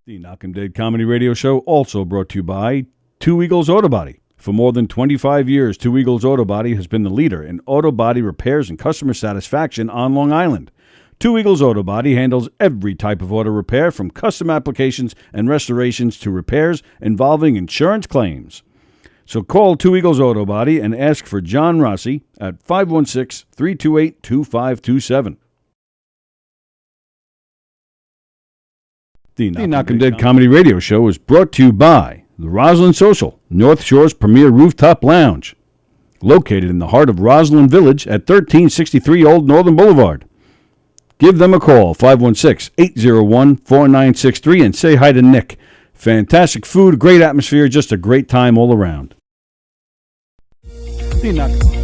The Knockem Dead Comedy Radio Show also brought to you by Two Eagles Auto Body. For more than 25 years, Two Eagles Auto Body has been the leader in auto body repairs and customer satisfaction on Long Island. Two Eagles Auto Body handles every type of auto repair, from custom applications and restorations to repairs involving insurance claims. So call Two Eagles Auto Body and ask for John Rossi at 516-328-2527. The Knockem Dead Comedy Radio Show is brought to you by the Roslyn Social, North Shore's premier rooftop lounge. Located in the heart of Roslyn Village at 1363 Old Northern Boulevard. Give them a call, 516-801-4963, and say hi to Nick. Fantastic food, great atmosphere, just a great time all around. The Knockem.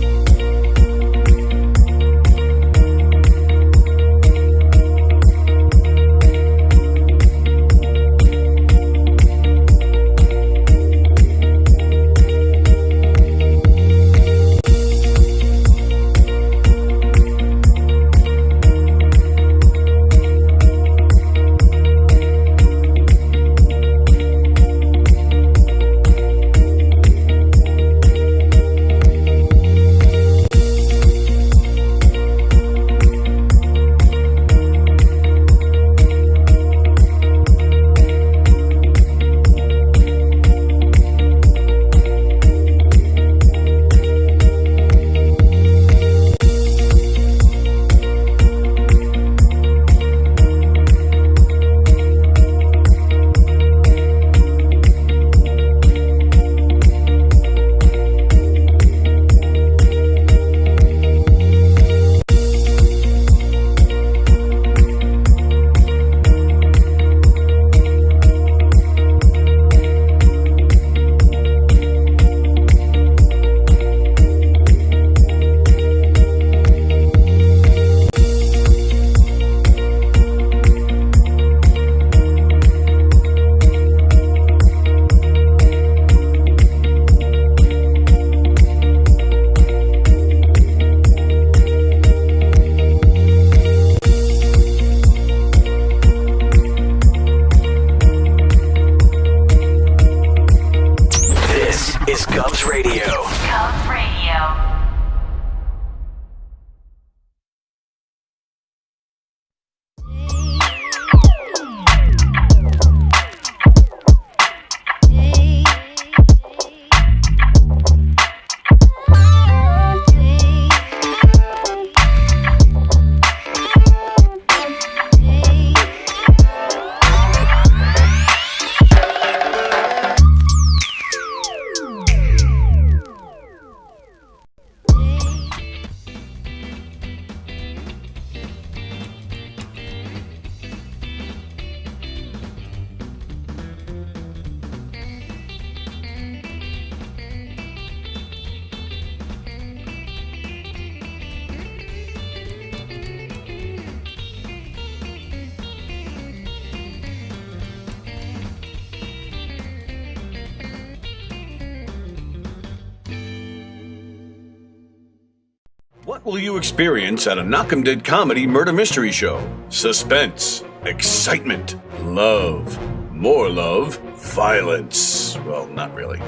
What will you experience at a Knockem Dead Comedy Murder Mystery Show? Suspense, excitement, love, more love, violence. Well, not really.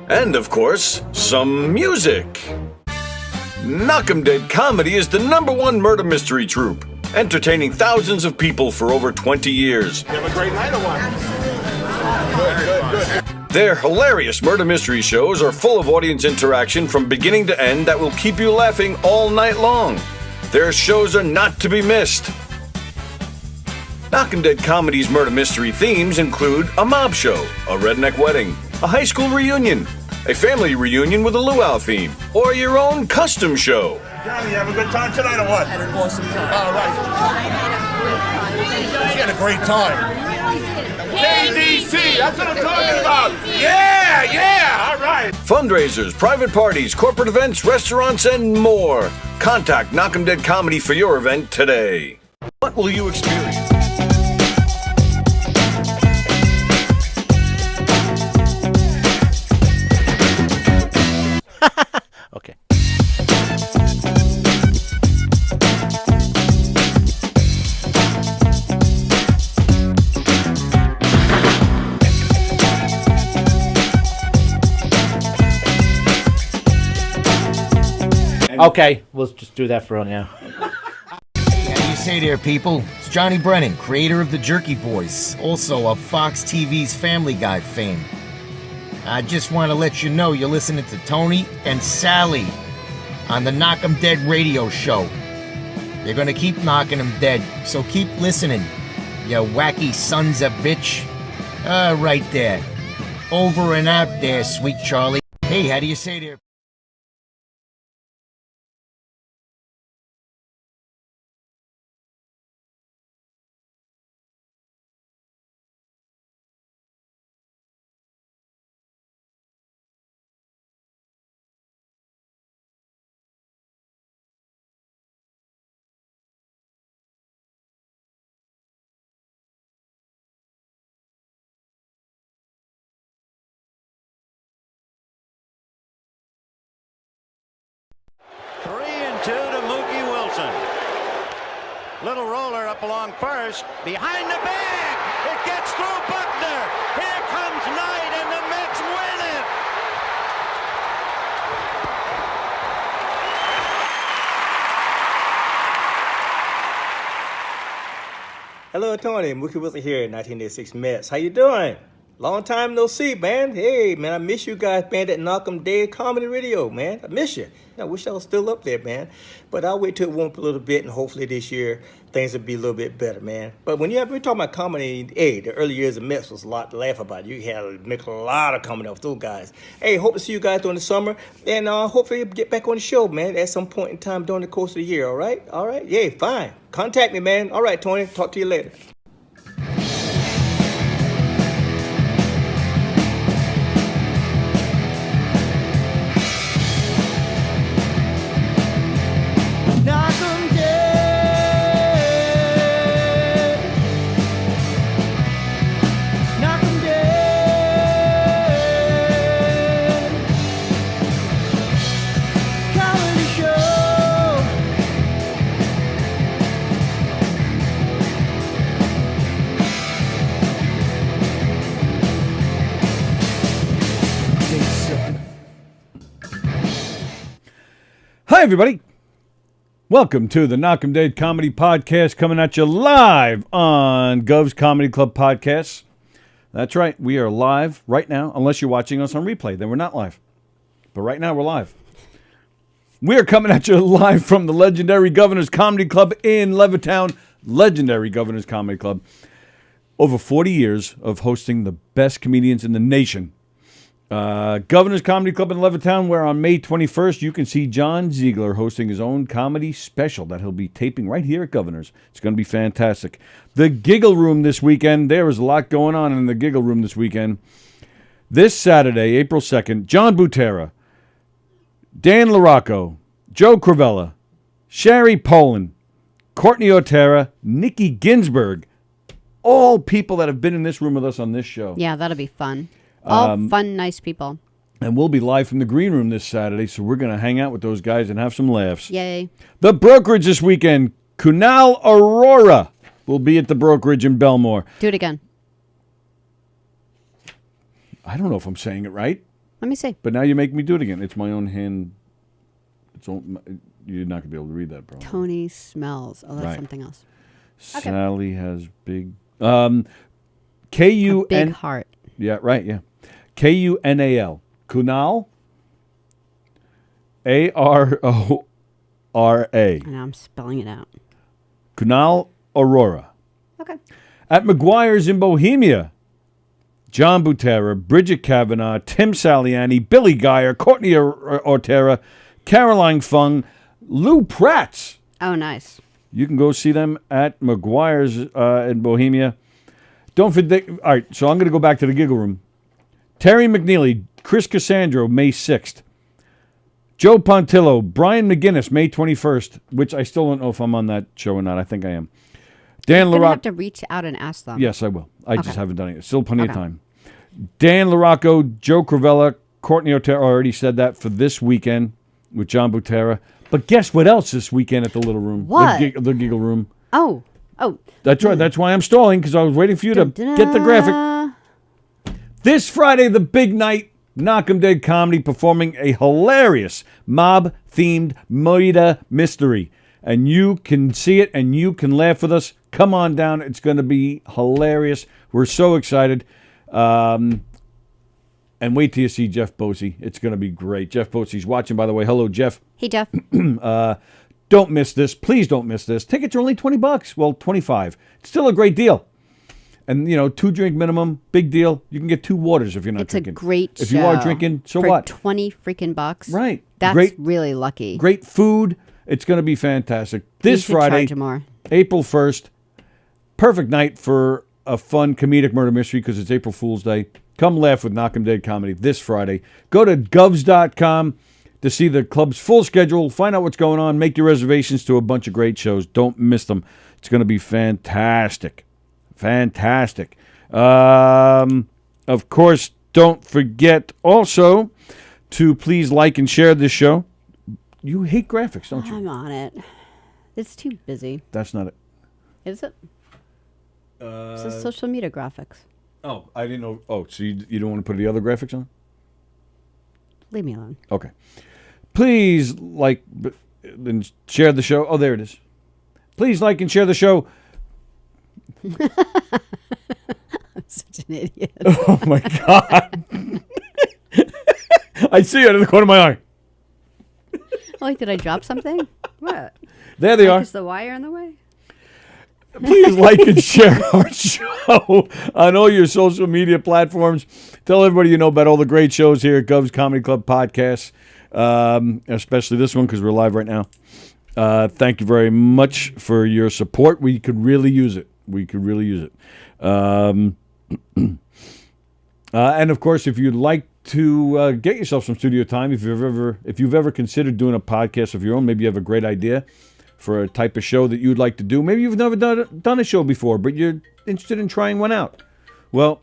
And, of course, some music. Knockem Dead Comedy is the #1 murder mystery troupe, entertaining thousands of people for over 20 years. You have a great night or what? Good. Their hilarious murder mystery shows are full of audience interaction from beginning to end that will keep you laughing all night long. Their shows are not to be missed. Knockem Dead Comedy's murder mystery themes include a mob show, a redneck wedding, a high school reunion, a family reunion with a luau theme, or your own custom show. Johnny, you have a good time tonight or what? Had an awesome time. All right. She had a great time. KDC, that's what I'm talking about. Yeah, all right. Fundraisers, private parties, corporate events, restaurants, and more. Contact Knockem Dead Comedy for your event today. What will you experience? Okay. Okay, we'll just do that for right now. How do you say there, people? It's Johnny Brennan, creator of the Jerky Boys, also of Fox TV's Family Guy fame. I just want to let you know you're listening to Tony and Sallie on the Knockem Dead radio show. They're gonna keep knocking them dead, so keep listening, you wacky sons of bitch. Right there. Over and out there, sweet Charlie. Hey, how do you say there? Little roller up along first, behind the bag, it gets through Buckner, here comes Knight and the Mets win it! Hello Tony, Mookie Wilson here, 1986 Mets. How you doing? Long time no see, man. Hey, man, I miss you guys, man, that Knockem Day Comedy Radio, man. I miss you. I wish I was still up there, man. But I'll wait till it warms up a little bit, and hopefully this year things will be a little bit better, man. But when we're talking about comedy, hey, the early years of Mets was a lot to laugh about. You had to make a lot of comedy off those guys. Hey, hope to see you guys during the summer, and hopefully get back on the show, man, at some point in time during the course of the year, all right? All right? Yeah, fine. Contact me, man. All right, Tony. Talk to you later. Hi, everybody. Welcome to the Knockem Dead Comedy Podcast, coming at you live on Gov's Comedy Club Podcasts. That's right. We are live right now, unless you're watching us on replay. Then we're not live. But right now, we're live. We are coming at you live from the legendary Governor's Comedy Club in Levittown. Legendary Governor's Comedy Club. Over 40 years of hosting the best comedians in the nation. Governor's Comedy Club in Levittown, where on May 21st you can see John Ziegler hosting his own comedy special that he'll be taping right here at Governor's. It's going to be fantastic. The Giggle Room this weekend. There is a lot going on in the Giggle Room this weekend. This Saturday, April 2nd, John Butera, Dan LaRocco, Joe Cravella, Sherry Poland, Courtney Otera, Nikki Ginsburg, all people that have been in this room with us on this show. Yeah, that'll be fun. All fun, nice people. And we'll be live from the green room this Saturday, so we're going to hang out with those guys and have some laughs. Yay. The brokerage this weekend, Kunal Aurora will be at the brokerage in Belmore. Do it again. I don't know if I'm saying it right. Let me see. But now you make me do it again. It's my own hand. You're not going to be able to read that, probably. Tony Smells. Oh, that's Right. something else. Sallie has big... K-U-N... Big heart. Yeah, right, yeah. Kunal. Kunal. A-R-O-R-A. And I'm spelling it out. Kunal Aurora. Okay. At McGuire's in Bohemia, John Butera, Bridget Kavanaugh, Tim Saliani, Billy Geyer, Courtney Otera, Caroline Fung, Lou Pratz. Oh, nice. You can go see them at McGuire's in Bohemia. Don't forget. All right, so I'm going to go back to the Giggle Room. Terry McNeely, Chris Cassandro, May 6th. Joe Pontillo, Brian McGinnis, May 21st, which I still don't know if I'm on that show or not. I think I am. Dan You're going to have LaRocco. to reach out and ask them. Yes, I will. I just haven't done it. Still plenty of Okay. time. Dan LaRocco, Joe Cravella, Courtney Otero, already said that for this weekend with John Butera. But guess what else this weekend at the Little Room? What? The Giggle Room. Oh. That's right. That's why I'm stalling, because I was waiting for you to get the graphic. This Friday, the big night, Knockem Dead Comedy performing a hilarious mob-themed murder mystery. And you can see it and you can laugh with us. Come on down. It's going to be hilarious. We're so excited. And wait till you see Jeff Bosey. It's going to be great. Jeff Bosey's watching, by the way. Hello, Jeff. Hey, Jeff. Don't miss this. Please don't miss this. Tickets are only $20. Well, $25. It's still a great deal. And, 2-drink minimum, big deal. You can get 2 waters if you're not drinking. It's a great show. If you are drinking, so for what? 20 freaking bucks. Right. That's really lucky. Great food. It's going to be fantastic. This Friday, charge more. April 1st, perfect night for a fun comedic murder mystery because it's April Fool's Day. Come laugh with Knockem Dead Comedy this Friday. Go to govs.com to see the club's full schedule. Find out what's going on. Make your reservations to a bunch of great shows. Don't miss them. It's going to be fantastic. Fantastic. Of course, don't forget also to please like and share this show. You hate graphics, don't you? I'm on it. It's too busy. That's not it. Is it? It's the social media graphics. Oh, I didn't know. Oh, so you don't want to put the other graphics on? Leave me alone. Okay. Please like and share the show. Oh, there it is. Please like and share the show. I'm such an idiot. Oh, my God. I see it in the corner of my eye. Oh, did I drop something? What? There they are. Is the wire in the way? Please like and share our show on all your social media platforms. Tell everybody you know about all the great shows here at Gov's Comedy Club Podcasts, especially this one because we're live right now. Thank you very much for your support. We could really use it. And, of course, if you'd like to get yourself some studio time, if you've ever considered doing a podcast of your own, maybe you have a great idea for a type of show that you'd like to do. Maybe you've never done a show before, but you're interested in trying one out. Well,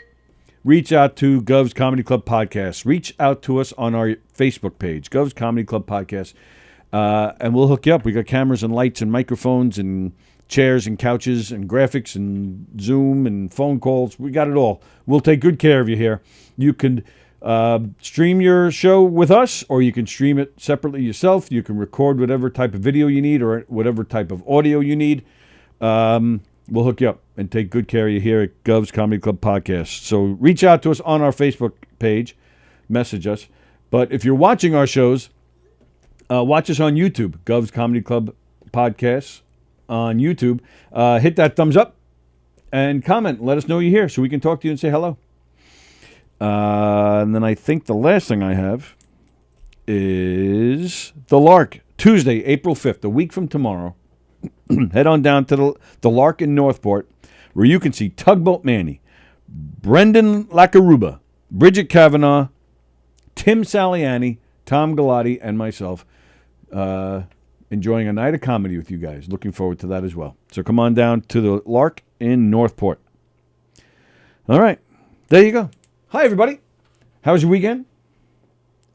reach out to Gov's Comedy Club Podcast. Reach out to us on our Facebook page, Gov's Comedy Club Podcast, and we'll hook you up. We got cameras and lights and microphones and chairs and couches and graphics and Zoom and phone calls. We got it all. We'll take good care of you here. You can stream your show with us, or you can stream it separately yourself. You can record whatever type of video you need or whatever type of audio you need. We'll hook you up and take good care of you here at Gov's Comedy Club Podcast. So reach out to us on our Facebook page. Message us. But if you're watching our shows, watch us on YouTube, Gov's Comedy Club Podcasts on YouTube. Hit that thumbs up and comment. Let us know you're here so we can talk to you and say hello. And then I think the last thing I have is the Lark, Tuesday, April 5th, a week from tomorrow. Head on down to the Lark in Northport, where you can see Tugboat Manny, Brendan Lacaruba, Bridget Kavanaugh, Tim Saliani, Tom Galati, and myself enjoying a night of comedy with you guys. Looking forward to that as well. So come on down to the Lark in Northport. All right. There you go. Hi, everybody. How was your weekend?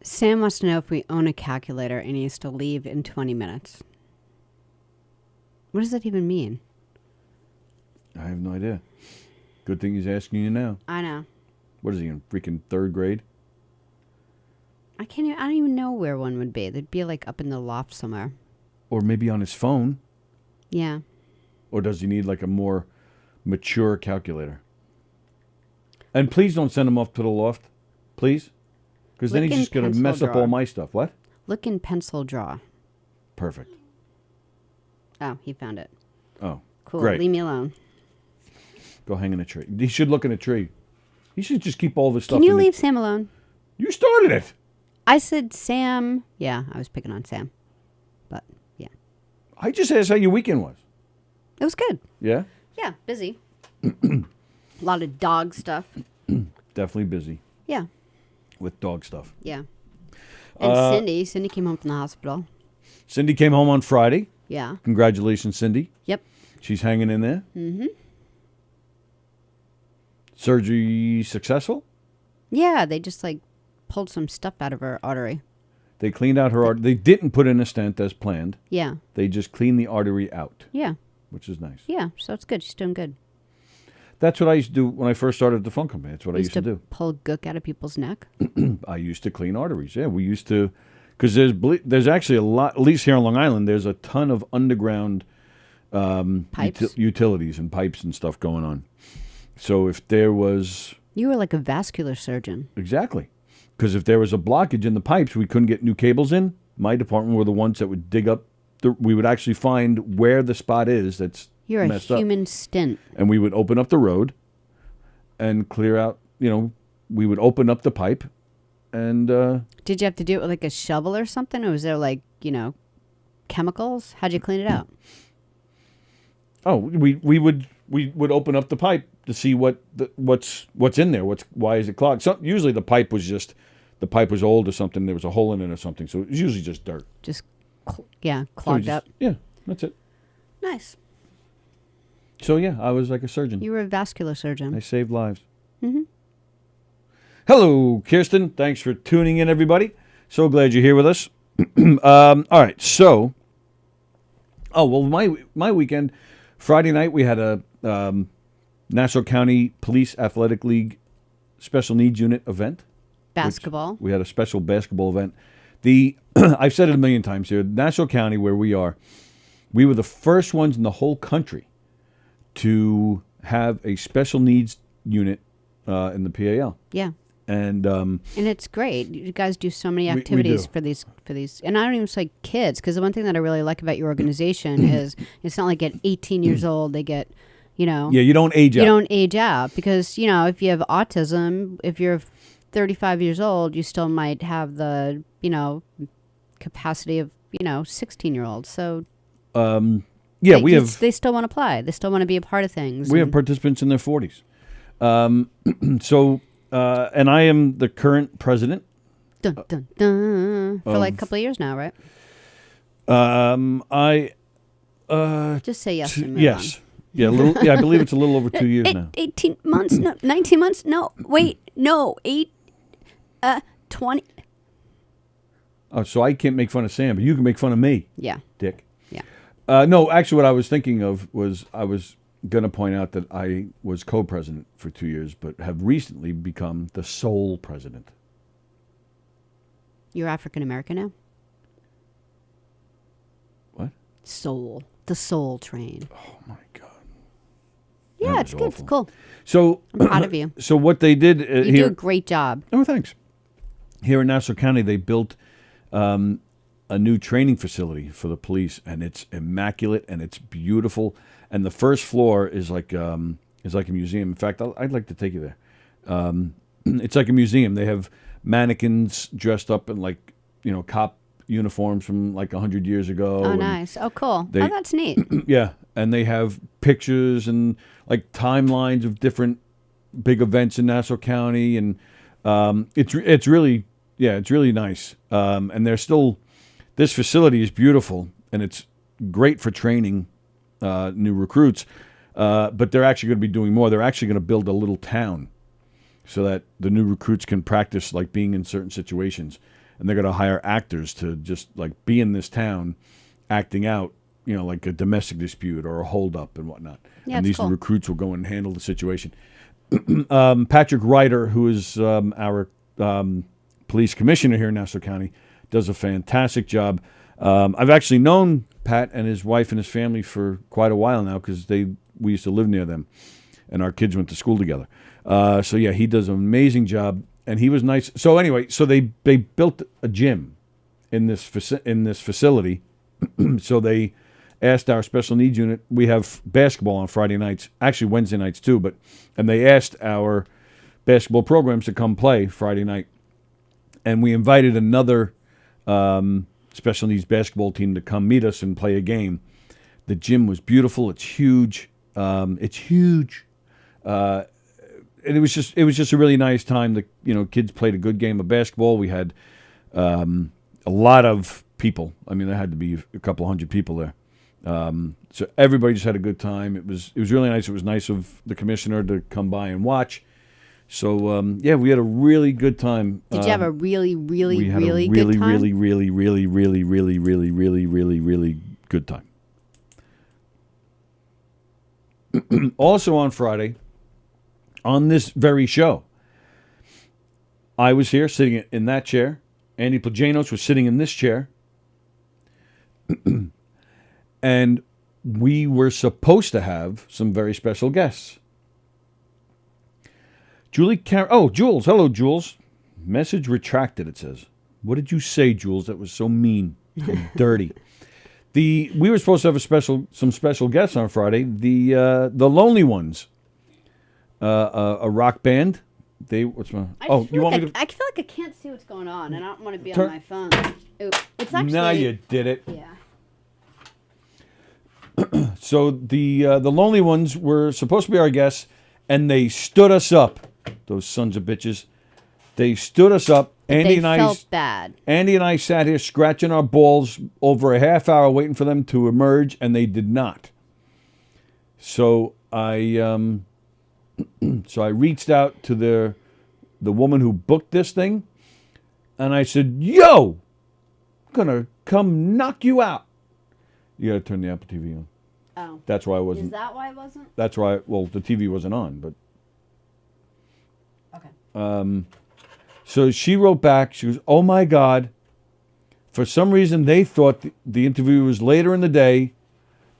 Sam wants to know if we own a calculator and he has to leave in 20 minutes. What does that even mean? I have no idea. Good thing he's asking you now. I know. What is he, in freaking 3rd grade? I don't even know where one would be. They'd be like up in the loft somewhere. Or maybe on his phone. Yeah. Or does he need like a more mature calculator? And please don't send him off to the loft. Please. Because then he's just going to mess up all my stuff. What? Look in pencil drawer. Perfect. Oh, he found it. Oh, cool. Great. Leave me alone. Go hang in a tree. He should look in a tree. He should just keep all this stuff. Can you leave Sam alone? You started it. I said Sam. Yeah, I was picking on Sam. But, yeah. I just asked how your weekend was. It was good. Yeah? Yeah, busy. A lot of dog stuff. Definitely busy. Yeah. With dog stuff. Yeah. And Cindy came home from the hospital. Cindy came home on Friday. Yeah. Congratulations, Cindy. Yep. She's hanging in there. Mm-hmm. Surgery successful? Yeah, they just pulled some stuff out of her artery. They cleaned out her artery. They didn't put in a stent as planned. Yeah. They just cleaned the artery out. Yeah. Which is nice. Yeah, so it's good. She's doing good. That's what I used to do when I first started the phone company. That's what I used to do. Pull gook out of people's neck. I used to clean arteries. Yeah, we used to, because there's actually a lot, at least here on Long Island, there's a ton of underground Pipes? utilities and pipes and stuff going on. So if there was... You were like a vascular surgeon. Exactly. Because if there was a blockage in the pipes, we couldn't get new cables in. My department were the ones that would dig up. We would actually find where the spot is that's You're a messed up. human stint. And we would open up the road and clear out, we would open up the pipe and... Did you have to do it with like a shovel or something? Or was there like, chemicals? How'd you clean it out? Oh, we would open up the pipe to see what's in there. Why is it clogged? Usually the pipe was old or something. There was a hole in it or something. So it was usually just dirt. Just, clogged up. Yeah, that's it. Nice. So yeah, I was like a surgeon. You were a vascular surgeon. I saved lives. Mm-hmm. Hello, Kirsten. Thanks for tuning in, everybody. So glad you're here with us. All right, so... Oh, well, my weekend... Friday night, we had a Nassau County Police Athletic League Special Needs Unit event. Basketball. We had a special basketball event. I've said it a million times here. Nassau County, where we are, we were the first ones in the whole country to have a special needs unit in the PAL. Yeah. And it's great. You guys do so many activities for these, and I don't even say kids, because the one thing that I really like about your organization is it's not like at 18 years old they get, Yeah, you don't age out. You don't age out because if you have autism, if you're 35 years old, you still might have the capacity of 16-year-olds. So they still want to play. They still want to be a part of things. We have participants in their 40s. And I am the current president. Dun, dun, dun. For like a couple of years now, right? Just say yes. Yes. Yeah, I believe it's a little over 2 years now. 18 months? No, 19 months? No, wait, no, 20. Oh, so I can't make fun of Sam, but you can make fun of me. Yeah. Dick. Yeah. No, actually what I was thinking of was I was going to point out that I was co-president for 2 years, but have recently become the sole president. You're African American now? What? Soul. The soul train. Oh, my God. Yeah, it's good. It's cool. So, I'm proud of you. So what they did you do a great job. Oh, thanks. Here in Nassau County, they built a new training facility for the police, and it's immaculate and it's beautiful. And the first floor is like a museum. In fact, I'd like to take you there. It's like a museum. They have mannequins dressed up in cop uniforms from 100 years ago. Oh, nice. Oh, cool. That's neat. Yeah, and they have pictures and timelines of different big events in Nassau County, and it's really nice. And this facility is beautiful, and it's great for training new recruits, but they're actually going to be doing more. They're actually going to build a little town so that the new recruits can practice being in certain situations, and they're going to hire actors to just be in this town acting out like a domestic dispute or a holdup and whatnot. Yeah, and these cool. recruits will go and handle the situation. Patrick Ryder, who is our police commissioner here in Nassau County, does a fantastic job. I've actually known Pat and his wife and his family for quite a while now because we used to live near them, and our kids went to school together. So yeah, he does an amazing job, and he was nice. So anyway, they built a gym in this facility. So they asked our special needs unit. We have basketball on Friday nights, actually Wednesday nights too. And they asked our basketball programs to come play Friday night, and we invited another special needs basketball team to come meet us and play a game. The gym was beautiful. It's huge. And it was just a really nice time. The kids played a good game of basketball. We had a lot of people. I mean, there had to be a couple hundred people there. So everybody just had a good time. It was really nice. It was nice of the commissioner to come by and watch. So yeah, we had a really good time. Did you have a really, really, we had really a good time? really, really, really, really, really, really, really, really, really good time. Also on Friday, on this very show. I was here sitting in that chair. Andy Plajanos was sitting in this chair. And we were supposed to have some very special guests. Jules. Hello, Jules. Message retracted, it says. What did you say, Jules? That was so mean and dirty. We were supposed to have some special guests on Friday. The Lonely Ones, a rock band. I feel like I can't see what's going on, and I don't want to be on my phone. Ooh, it's actually. Now you did it. Yeah. So the Lonely Ones were supposed to be our guests, and they stood us up. Those sons of bitches. They stood us up. They felt bad. Andy and I sat here scratching our balls over a half hour waiting for them to emerge, and they did not. So I reached out to the woman who booked this thing, and I said, "Yo, I'm gonna come knock you out." You gotta turn the Apple TV on. Oh. That's why I wasn't. Is that why it wasn't? That's why. Well, the TV wasn't on, but. Okay. So she wrote back. She goes, "Oh my God, for some reason they thought the interview was later in the day.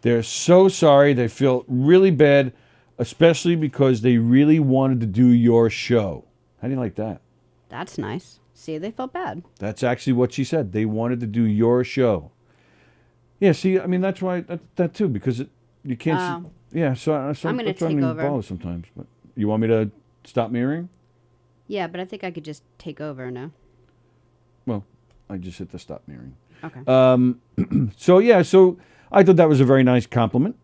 They're so sorry. They feel really bad, especially because they really wanted to do your show." How do you like that? That's nice. See, they felt bad. That's actually what she said. They wanted to do your show. Yeah, see, I mean, that's why, that too, because you can't see. Yeah, so I'm going to take over. Sometimes. But you want me to stop mirroring? Yeah, but I think I could just take over now. Well, I just hit the stop mirroring. Okay. So I thought that was a very nice compliment.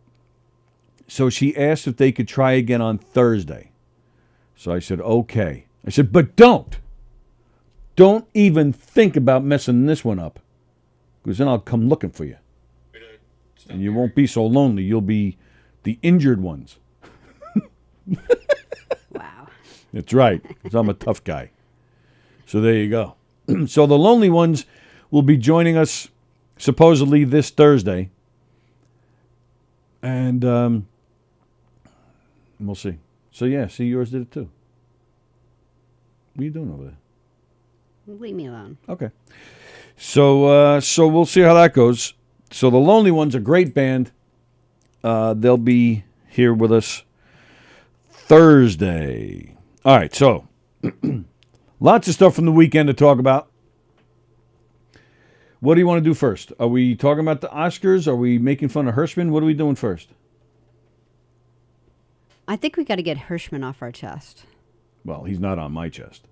So she asked if they could try again on Thursday. So I said, okay. I said, but don't even think about messing this one up, because then I'll come looking for you. And you won't be so lonely. You'll be the injured ones. Wow. That's right, because I'm a tough guy. So there you go. So the Lonely Ones will be joining us supposedly this Thursday. And we'll see. So yeah, see, yours did it too. What are you doing over there? Leave me alone. Okay. So we'll see how that goes. So the Lonely Ones, a great band. They'll be here with us Thursday. All right, so lots of stuff from the weekend to talk about. What do you want to do first? Are we talking about the Oscars? Are we making fun of Hirschman? What are we doing first? I think we got to get Hirschman off our chest. Well, he's not on my chest.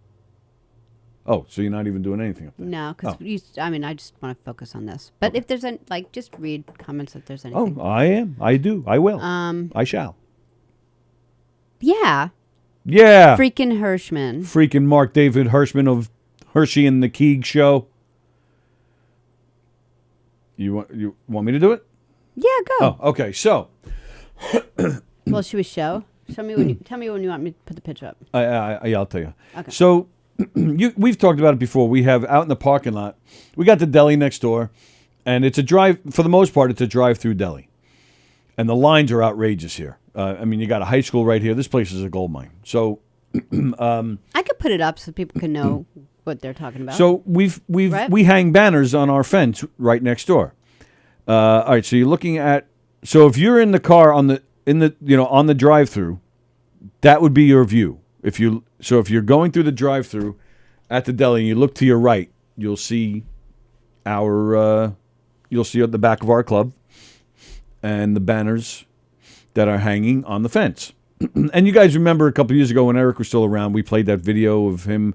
Oh, so you're not even doing anything up there? No, because I just want to focus on this. But if there's any, just read comments if there's anything. Oh, I am. I do. I will. I shall. Yeah. Yeah. Freaking Hirschman. Freaking Mark David Hirschman of Hershey and the Keeg Show. You want me to do it? Yeah, go. Oh, okay. So. Well, should we show? Tell me when you want me to put the picture up. I'll tell you. Okay. So, we've talked about it before. We have out in the parking lot, we got the deli next door, and it's a drive, for the most part, it's a drive-through deli. And the lines are outrageous here. I mean, you got a high school right here. This place is a gold mine. So, I could put it up so people can know what they're talking about. So we hang banners on our fence right next door. All right, so you're looking at, so if you're in the car on the drive-through, that would be your view. If you're going through the drive-through at the deli and you look to your right, you'll see at the back of our club and the banners that are hanging on the fence. And you guys remember a couple of years ago when Eric was still around, we played that video of him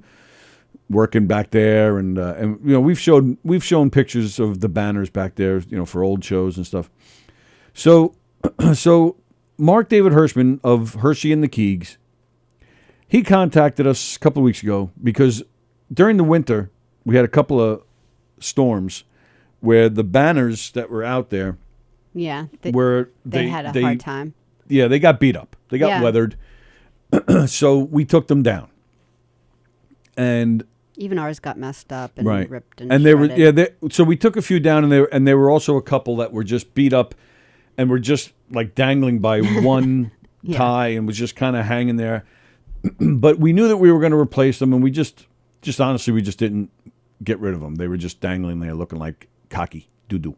working back there, and we've shown pictures of the banners back there, for old shows and stuff. So Mark David Hirschman of Hershey and the Keegs, he contacted us a couple of weeks ago because during the winter we had a couple of storms where the banners that were out there, they had a hard time. Yeah, they got beat up. They got weathered. So we took them down. And even ours got messed up and ripped and shredded. So we took a few down, and there were also a couple that were just beat up and were just like dangling by one tie and was just kind of hanging there. But we knew that we were going to replace them, and we just honestly, we just didn't get rid of them. They were just dangling there looking like cocky doo-doo.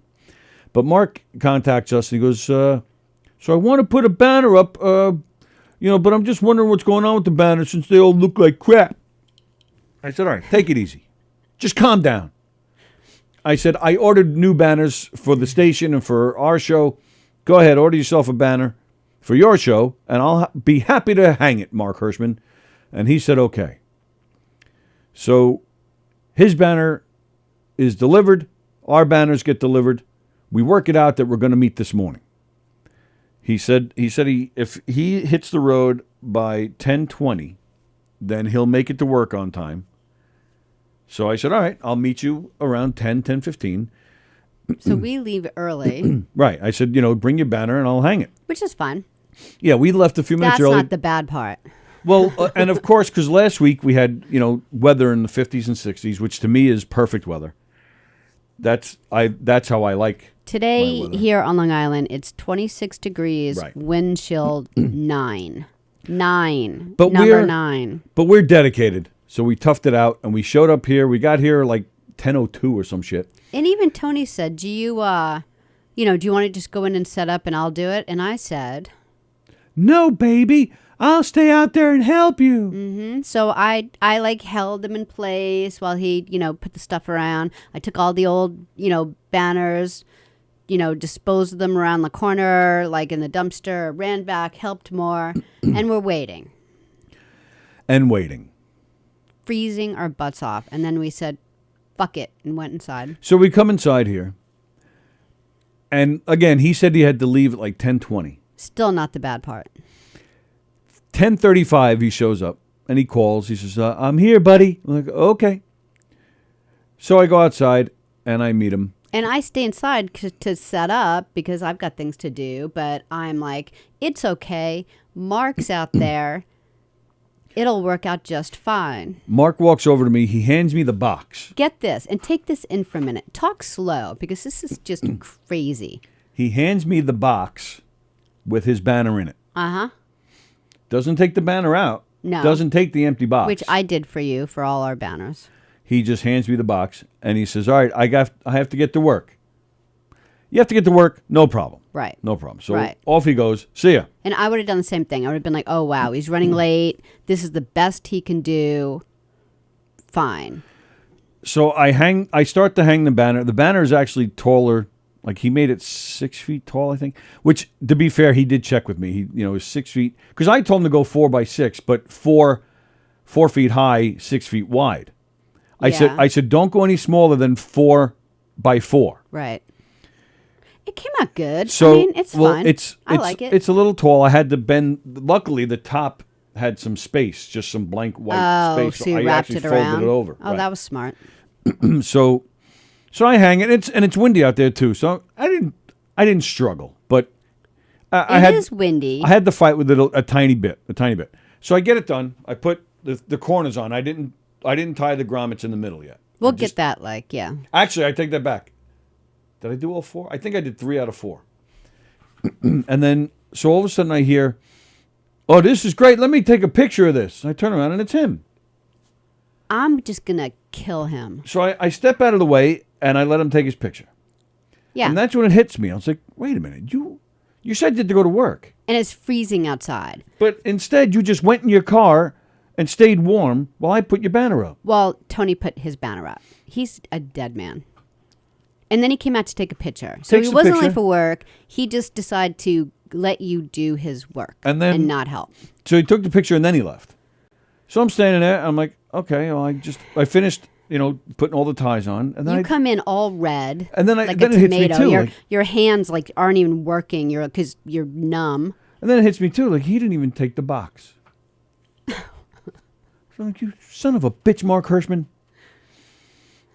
But Mark contacts us, and he goes, so I want to put a banner up, but I'm just wondering what's going on with the banner since they all look like crap. I said, all right, take it easy. Just calm down. I said, I ordered new banners for the station and for our show. Go ahead, order yourself a banner for your show, and I'll be happy to hang it, Mark Hirschman. And he said, okay. So his banner is delivered. Our banners get delivered. We work it out that we're going to meet this morning. He said if he hits the road by 10:20, then he'll make it to work on time. So I said, all right, I'll meet you around 10:15. So we leave early. Right. I said, bring your banner and I'll hang it. Which is fine. Yeah, we left a few minutes That's early. not the bad part. Well, and of course, because last week we had, weather in the 50s and 60s, which to me is perfect weather. That's how I like Today my weather. here on Long Island, it's 26 degrees, Right. wind chill 9. 9. But Number 9. But we're dedicated, so we toughed it out, and we showed up here. We got here like 10:02 or some shit. And even Tony said, do you want to just go in and set up and I'll do it? And I said, No, baby, I'll stay out there and help you. mm-hmm. So I held him in place while he, put the stuff around. I took all the old, banners, disposed of them around the corner, like in the dumpster, ran back, helped more, and we're waiting. And waiting. Freezing our butts off. And then we said, fuck it, and went inside. So we come inside here. And again, he said he had to leave at like 10:20. Still not the bad part. 10:35, he shows up and he calls. He says, I'm here, buddy. I'm like, okay. So I go outside and I meet him. And I stay inside to set up because I've got things to do. But I'm like, it's okay. Mark's out there. It'll work out just fine. Mark walks over to me. He hands me the box. Get this and take this in for a minute. Talk slow because this is just crazy. He hands me the box with his banner in it. Uh-huh. Doesn't take the banner out. No. Doesn't take the empty box. Which I did for you for all our banners. He just hands me the box and he says, all right, I have to get to work. You have to get to work? No problem. Right. No problem. So Right. off he goes. See ya. And I would have done the same thing. I would have been like, oh, wow, he's running late. This is the best he can do. Fine. So I start to hang the banner. The banner is actually taller. Like he made it 6 feet tall, I think. Which, to be fair, he did check with me. He, is 6 feet. Because I told him to go 4 by 6, but 4 feet high, 6 feet wide. I said, don't go any smaller than 4 by 4. Right. It came out good. So, I mean, it's fine. I like it. It's a little tall. I had to bend. Luckily, the top had some space, just some blank white space. So you I wrapped actually it folded around. it over. Oh, right. that was smart. So I hang it. It's windy out there too. So I didn't struggle, but It is windy. I had to fight with it a tiny bit. So I get it done. I put the corners on. I didn't tie the grommets in the middle yet. We'll get that, yeah. Actually, I take that back. Did I do all 4? I think I did 3 out of 4. And then, so all of a sudden I hear, oh, this is great. Let me take a picture of this. I turn around and it's him. I'm just going to kill him. So I step out of the way and I let him take his picture. Yeah. And that's when it hits me. I was like, wait a minute. You said you had to go to work. And it's freezing outside. But instead, you just went in your car and stayed warm while I put your banner up. Well, Tony put his banner up. He's a dead man. And then he came out to take a picture. So Takes he a wasn't picture. late for work. He just decided to let you do his work and not help. So he took the picture and then he left. So I'm standing there. I'm like, okay, well, I finished, putting all the ties on. And then You come in all red, And then like then a it hits me tomato. too. Your hands aren't even working. Because you're numb. And then it hits me too. Like he didn't even take the box. So like, you son of a bitch, Mark Hirschman.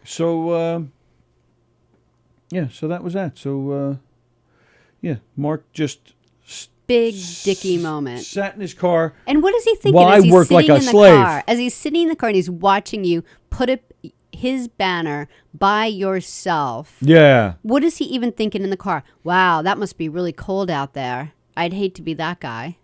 So so that was that. So Mark just Big dicky moment. sat in his car. And what is he thinking While as I he's work sitting like a in the slave. car? As he's sitting in the car and he's watching you put up his banner by yourself. Yeah. What is he even thinking in the car? Wow, that must be really cold out there. I'd hate to be that guy.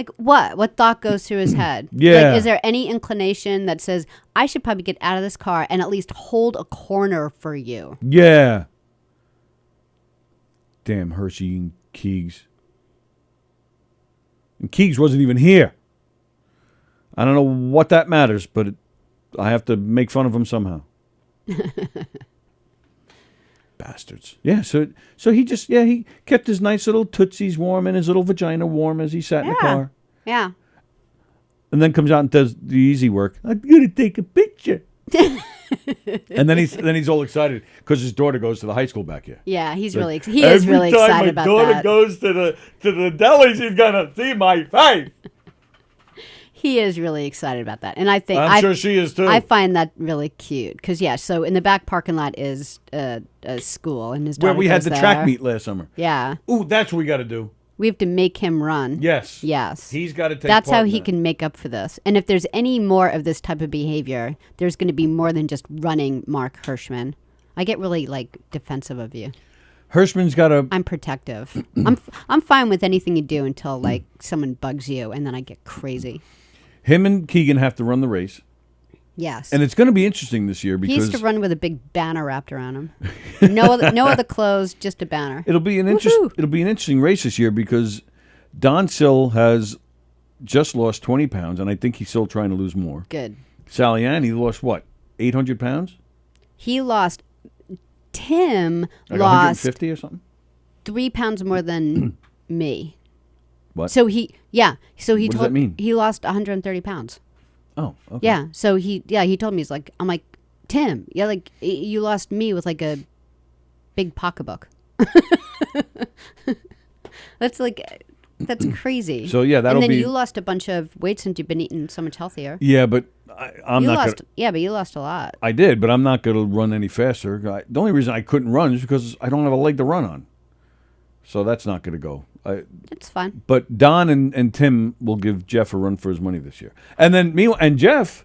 Like what? What thought goes through his head? Yeah. Like, is there any inclination that says, I should probably get out of this car and at least hold a corner for you? Yeah. Damn Hershey and Keegs. And Keegs wasn't even here. I don't know what that matters, but I have to make fun of him somehow. Bastards. Yeah, so he just, he kept his nice little tootsies warm and his little vagina warm as he sat in the car. Yeah. And then comes out and does the easy work. I'm going to take a picture. And then he's all excited because his daughter goes to the high school back here. Yeah, he is really excited about that. Every time my daughter goes to the deli, she's gonna see my face. He is really excited about that, and I think I'm sure she is too. I find that really cute because so in the back parking lot is a school, and his daughter where we had goes the track there. meet last summer. Yeah. Ooh, that's what we got to do. We have to make him run. Yes. Yes. He's got to take. That's part how in he that. can make up for this. And if there's any more of this type of behavior, there's going to be more than just running Mark Hirschman. I get really defensive of you. Hirschman's got a. I'm protective. I'm fine with anything you do until someone bugs you, and then I get crazy. Him and Keegan have to run the race. Yes. And it's going to be interesting this year because he used to run with a big banner wrapped around him. No other clothes, just a banner. It'll be an interesting race this year because Don Sill has just lost 20 pounds, and I think he's still trying to lose more. Good. Sallie Ann, he lost what, 800 pounds? He lost. Tim like lost 150 or something. 3 pounds more than me. What? So he What does that mean? He lost 130 pounds. Oh, okay. Yeah. So he told me, I'm like, Tim, you lost me with a big pocketbook. That's crazy. So that'll and then be. you lost a bunch of weight since you've been eating so much healthier. Yeah, but I'm not. But you lost a lot. I did, but I'm not going to run any faster. The only reason I couldn't run is because I don't have a leg to run on. So that's not going to go. It's fine. But Don and Tim will give Jeff a run for his money this year. And then Jeff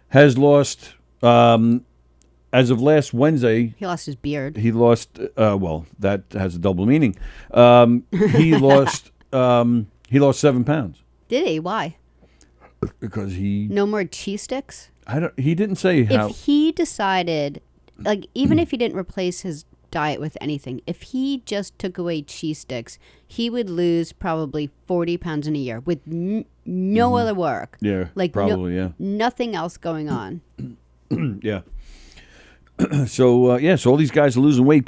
has lost, as of last Wednesday. He lost his beard. He lost, that has a double meaning. He lost 7 pounds. Did he? Why? Because he. No more cheese sticks? He didn't say how. If he decided, even if he didn't replace his diet with anything, if he just took away cheese sticks, he would lose probably 40 pounds in a year with no other work. Yeah, probably, nothing else going on. Yeah. So all these guys are losing weight.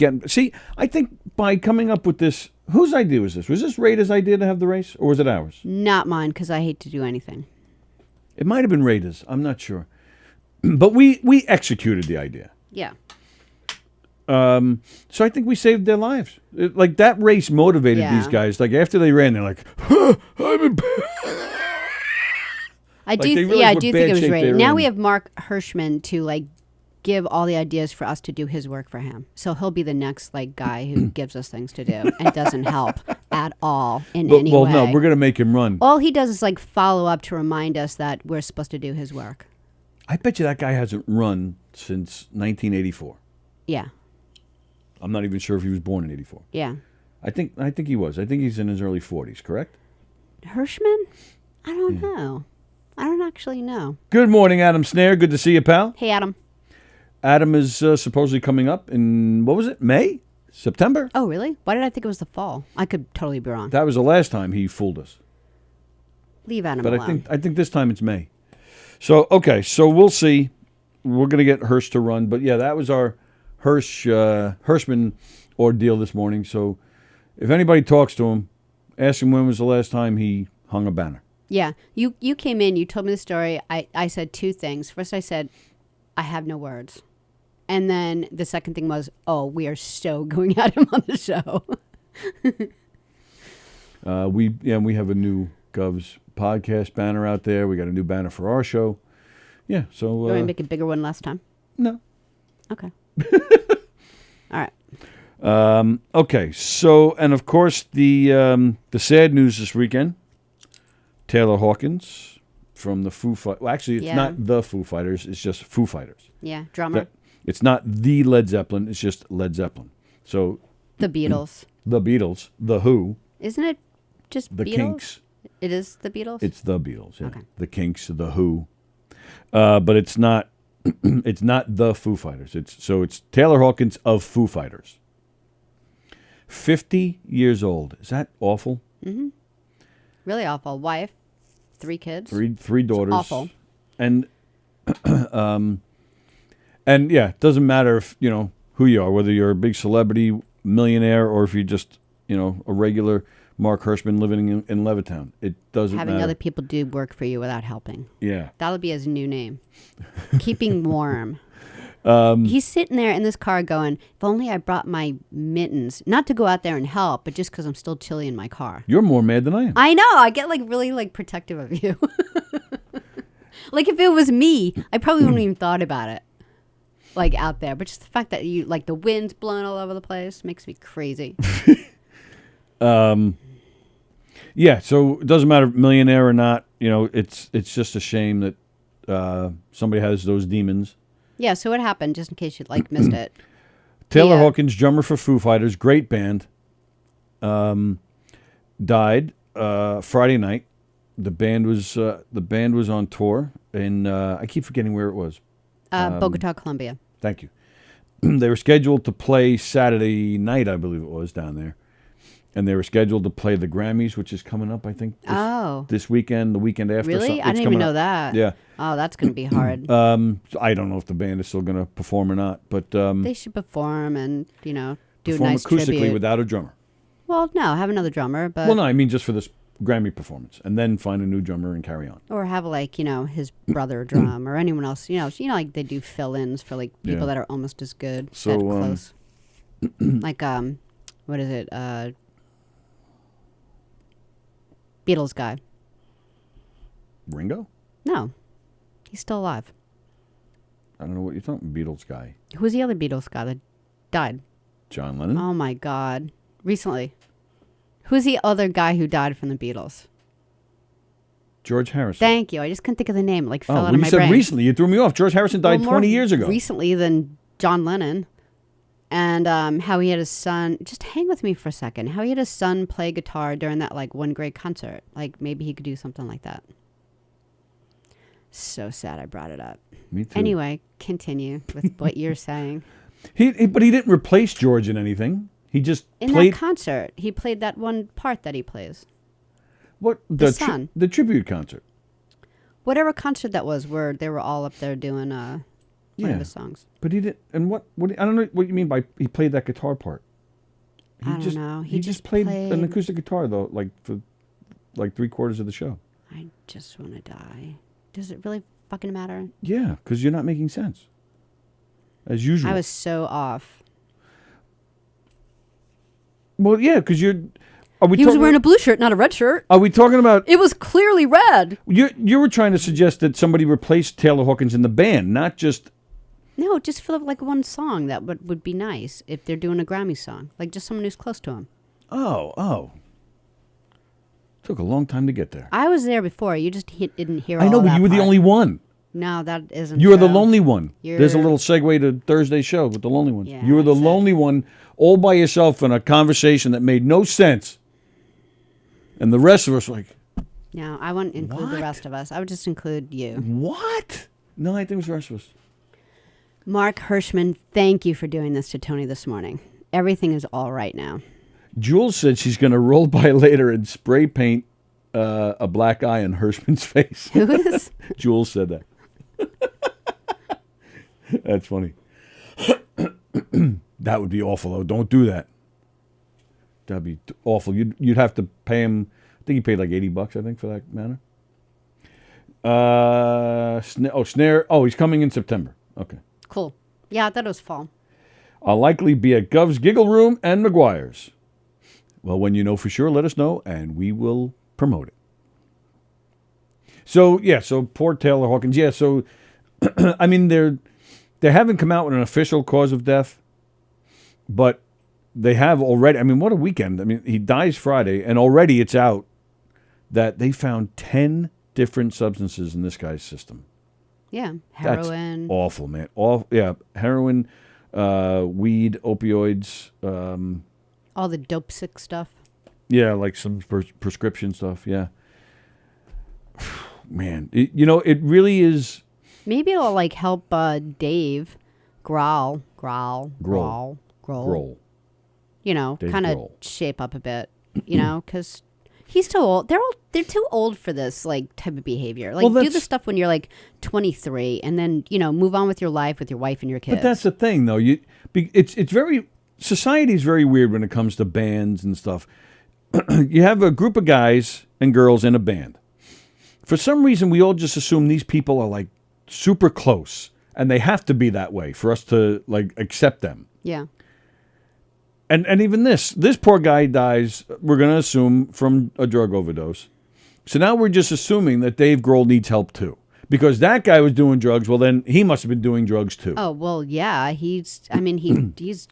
I think by coming up with this, whose idea was this? Was this Raiders' idea to have the race, or was it ours? Not mine, because I hate to do anything. It might have been Raiders. I'm not sure. But we executed the idea. Yeah. So I think we saved their lives. That race motivated these guys. After they ran, they're like, I'm in I do think it was right. Now we have Mark Hirschman to give all the ideas for us to do his work for him. So he'll be the next guy who gives us things to do and doesn't help at all in any way. Well, no, we're going to make him run. All he does is follow up to remind us that we're supposed to do his work. I bet you that guy hasn't run since 1984. Yeah. I'm not even sure if he was born in 84. Yeah. I think he was. I think he's in his early 40s, correct? Hirschman? I don't know. I don't actually know. Good morning, Adam Snare. Good to see you, pal. Hey, Adam. Adam is supposedly coming up in, what was it, May? September? Oh, really? Why did I think it was the fall? I could totally be wrong. That was the last time he fooled us. Leave Adam but alone. I think this time it's May. So, okay, so we'll see. We're going to get Hirsch to run. But, yeah, that was our Hirschman ordeal this morning. So if anybody talks to him, ask him when was the last time he hung a banner. Yeah. You came in, you told me the story. I said two things. First I said, I have no words. And then the second thing was, we are so going at him on the show. We have a new Govs podcast banner out there. We got a new banner for our show. Yeah, so... You want me to make a bigger one last time? No. Okay. All right. Okay, so, and of course, the sad news this weekend, Taylor Hawkins from the Foo Fighters. Well, actually, it's not the Foo Fighters. It's just Foo Fighters. Yeah, drummer. It's not the Led Zeppelin. It's just Led Zeppelin. So the Beatles. The Beatles. The Who. Isn't it just the Beatles? Kinks. It is the Beatles? It's the Beatles, yeah. Okay. The Kinks, the Who. But it's not it's not the Foo Fighters. It's Taylor Hawkins of Foo Fighters. 50 years old. Is that awful? Mm-hmm. Really awful. Wife, 3 kids. Three daughters. It's awful. And and yeah, it doesn't matter if, who you are, whether you're a big celebrity, millionaire, or if you're just, a regular Mark Hirschman living in Levittown. It doesn't Having matter. other people do work for you without helping. Yeah. That'll be his new name. Keeping warm. He's sitting there in this car going, if only I brought my mittens, not to go out there and help, but just because I'm still chilly in my car. You're more mad than I am. I know. I get really protective of you. Like if it was me, I probably wouldn't even thought about it. Like out there. But just the fact that you, like the wind's blowing all over the place makes me crazy. Yeah, so it doesn't matter millionaire or not, it's just a shame that somebody has those demons. Yeah, so what happened, just in case you missed it? Taylor Hawkins, drummer for Foo Fighters, great band, died Friday night. The band was on tour, and I keep forgetting where it was. Bogota, Colombia. Thank you. They were scheduled to play Saturday night, I believe it was, down there. And they were scheduled to play the Grammys, which is coming up, I think, this weekend, the weekend after. Really? I didn't even know that. Yeah. Oh, that's going to be hard. I don't know if the band is still going to perform or not, but they should perform and, do a perform nice acoustically tribute. without a drummer. Well, no, have another drummer, but Well, no, I mean just for this Grammy performance, and then find a new drummer and carry on. or have his brother drum or anyone else. Like they do fill-ins for like people Yeah. that are almost as good, So, that close. Like what is it? Beatles guy. Ringo? No, he's still alive. I don't know what you're talking. Beatles guy. Who's the other Beatles guy that died? John Lennon? Oh my God! Recently, who's the other guy who died from the Beatles? George Harrison. Thank you. I just couldn't think of the name. Like fell out well, of you my said brain. recently. You threw me off. George Harrison died More 20 years ago. Recently than John Lennon. And how he had his son, just hang with me for a second, how he had his son play guitar during that one great concert. Like maybe he could do something like that. So sad I brought it up. Me too. Anyway, continue with what you're saying. But he didn't replace George in anything. He just In played that concert, he played that one part that he plays. what the son. The tribute concert. Whatever concert that was where they were all up there doing one of his songs. But he didn't. And what I don't know what you mean by he played that guitar part. I don't know. He just played an acoustic guitar though, for 3/4 of the show. I just want to die. Does it really fucking matter? Yeah, because you're not making sense. As usual. I was so off. Well, yeah, because you're. He was wearing a blue shirt, not a red shirt. Are we talking about? It was clearly red. You were trying to suggest that somebody replaced Taylor Hawkins in the band, not just. No, just fill up one song that would be nice if they're doing a Grammy song, like just someone who's close to him. Oh. Took a long time to get there. I was there before. You just didn't hear. I know, all but that you were the part. only one. No, that isn't. You were the true. lonely one. There's a You're- little segue to Thursday's show with the lonely ones. Yeah, You were the that's it. lonely one, all by yourself in a conversation that made no sense, and the rest of us were like, No, I wouldn't include the What? rest of us. I would just include you. "What?" No, I think it was the rest of us. Mark Hirschman, thank you for doing this to Tony this morning. Everything is all right now. Jules said she's going to roll by later and spray paint a black eye on Hirschman's face. Who is? Jules said that. That's funny. That would be awful, though. Don't do that. That'd be awful. You'd have to pay him. I think he paid like $80, I think, for that matter. Snare. Oh, he's coming in September. Okay. Cool. Yeah, I thought it was fall. I'll likely be at Gov's Giggle Room and McGuire's. Well, when you know for sure, let us know, and we will promote it. So poor Taylor Hawkins. Yeah, so I mean, they haven't come out with an official cause of death, but they have already. I mean, what a weekend! I mean, he dies Friday, and already it's out that they found 10 different substances in this guy's system. Yeah, That's heroin. awful, man. Heroin, weed, opioids. All the dope sick stuff. Yeah, like some prescription stuff. Yeah, Man, it really is. Maybe it'll like help Dave growl. Grohl. Kind of shape up a bit. Because he's too old. They're too old for this like type of behavior. Like do the stuff when you're like 23, and then move on with your life with your wife and your kids. But that's the thing, though. It's very society's very weird when it comes to bands and stuff. You have a group of guys and girls in a band. For some reason, we all just assume these people are like super close, and they have to be that way for us to like accept them. Yeah. And even this poor guy dies, we're going to assume from a drug overdose. So now we're just assuming that Dave Grohl needs help too. Because that guy was doing drugs, well then he must have been doing drugs too. Oh, well, yeah, he's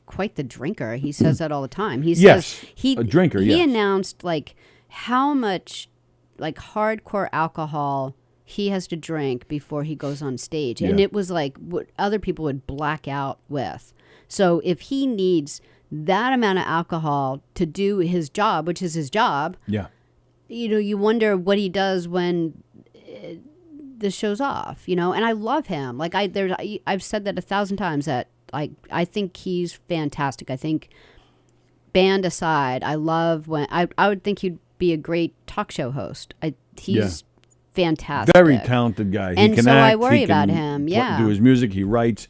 quite the drinker. He says that all the time. He says a drinker, He announced like how much like hardcore alcohol he has to drink before he goes on stage. And it was like what other people would black out with. So if he needs that amount of alcohol to do his job, which is his job, you wonder what he does when the show's off, and I love him. Like I've said that 1,000 times that I think he's fantastic. I think band aside, I love when I would think he'd be a great talk show host. He's fantastic. Very talented guy. And he can so act, I worry about him. Yeah. Do his music, he writes.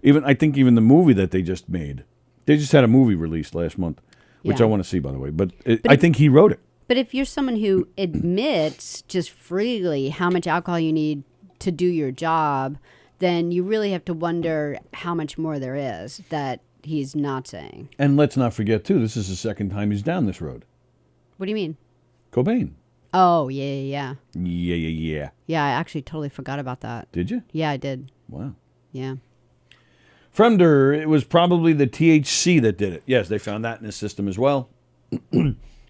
I think even the movie that they just made. They just had a movie released last month, which I want to see, by the way. But I think he wrote it. But if you're someone who admits just freely how much alcohol you need to do your job, then you really have to wonder how much more there is that he's not saying. And let's not forget, too, this is the second time he's down this road. What do you mean? Cobain. Oh, yeah. Yeah. Yeah, I actually totally forgot about that. Did you? Yeah, I did. Wow. Yeah. Fremder, it was probably the THC that did it. Yes, they found that in his system as well.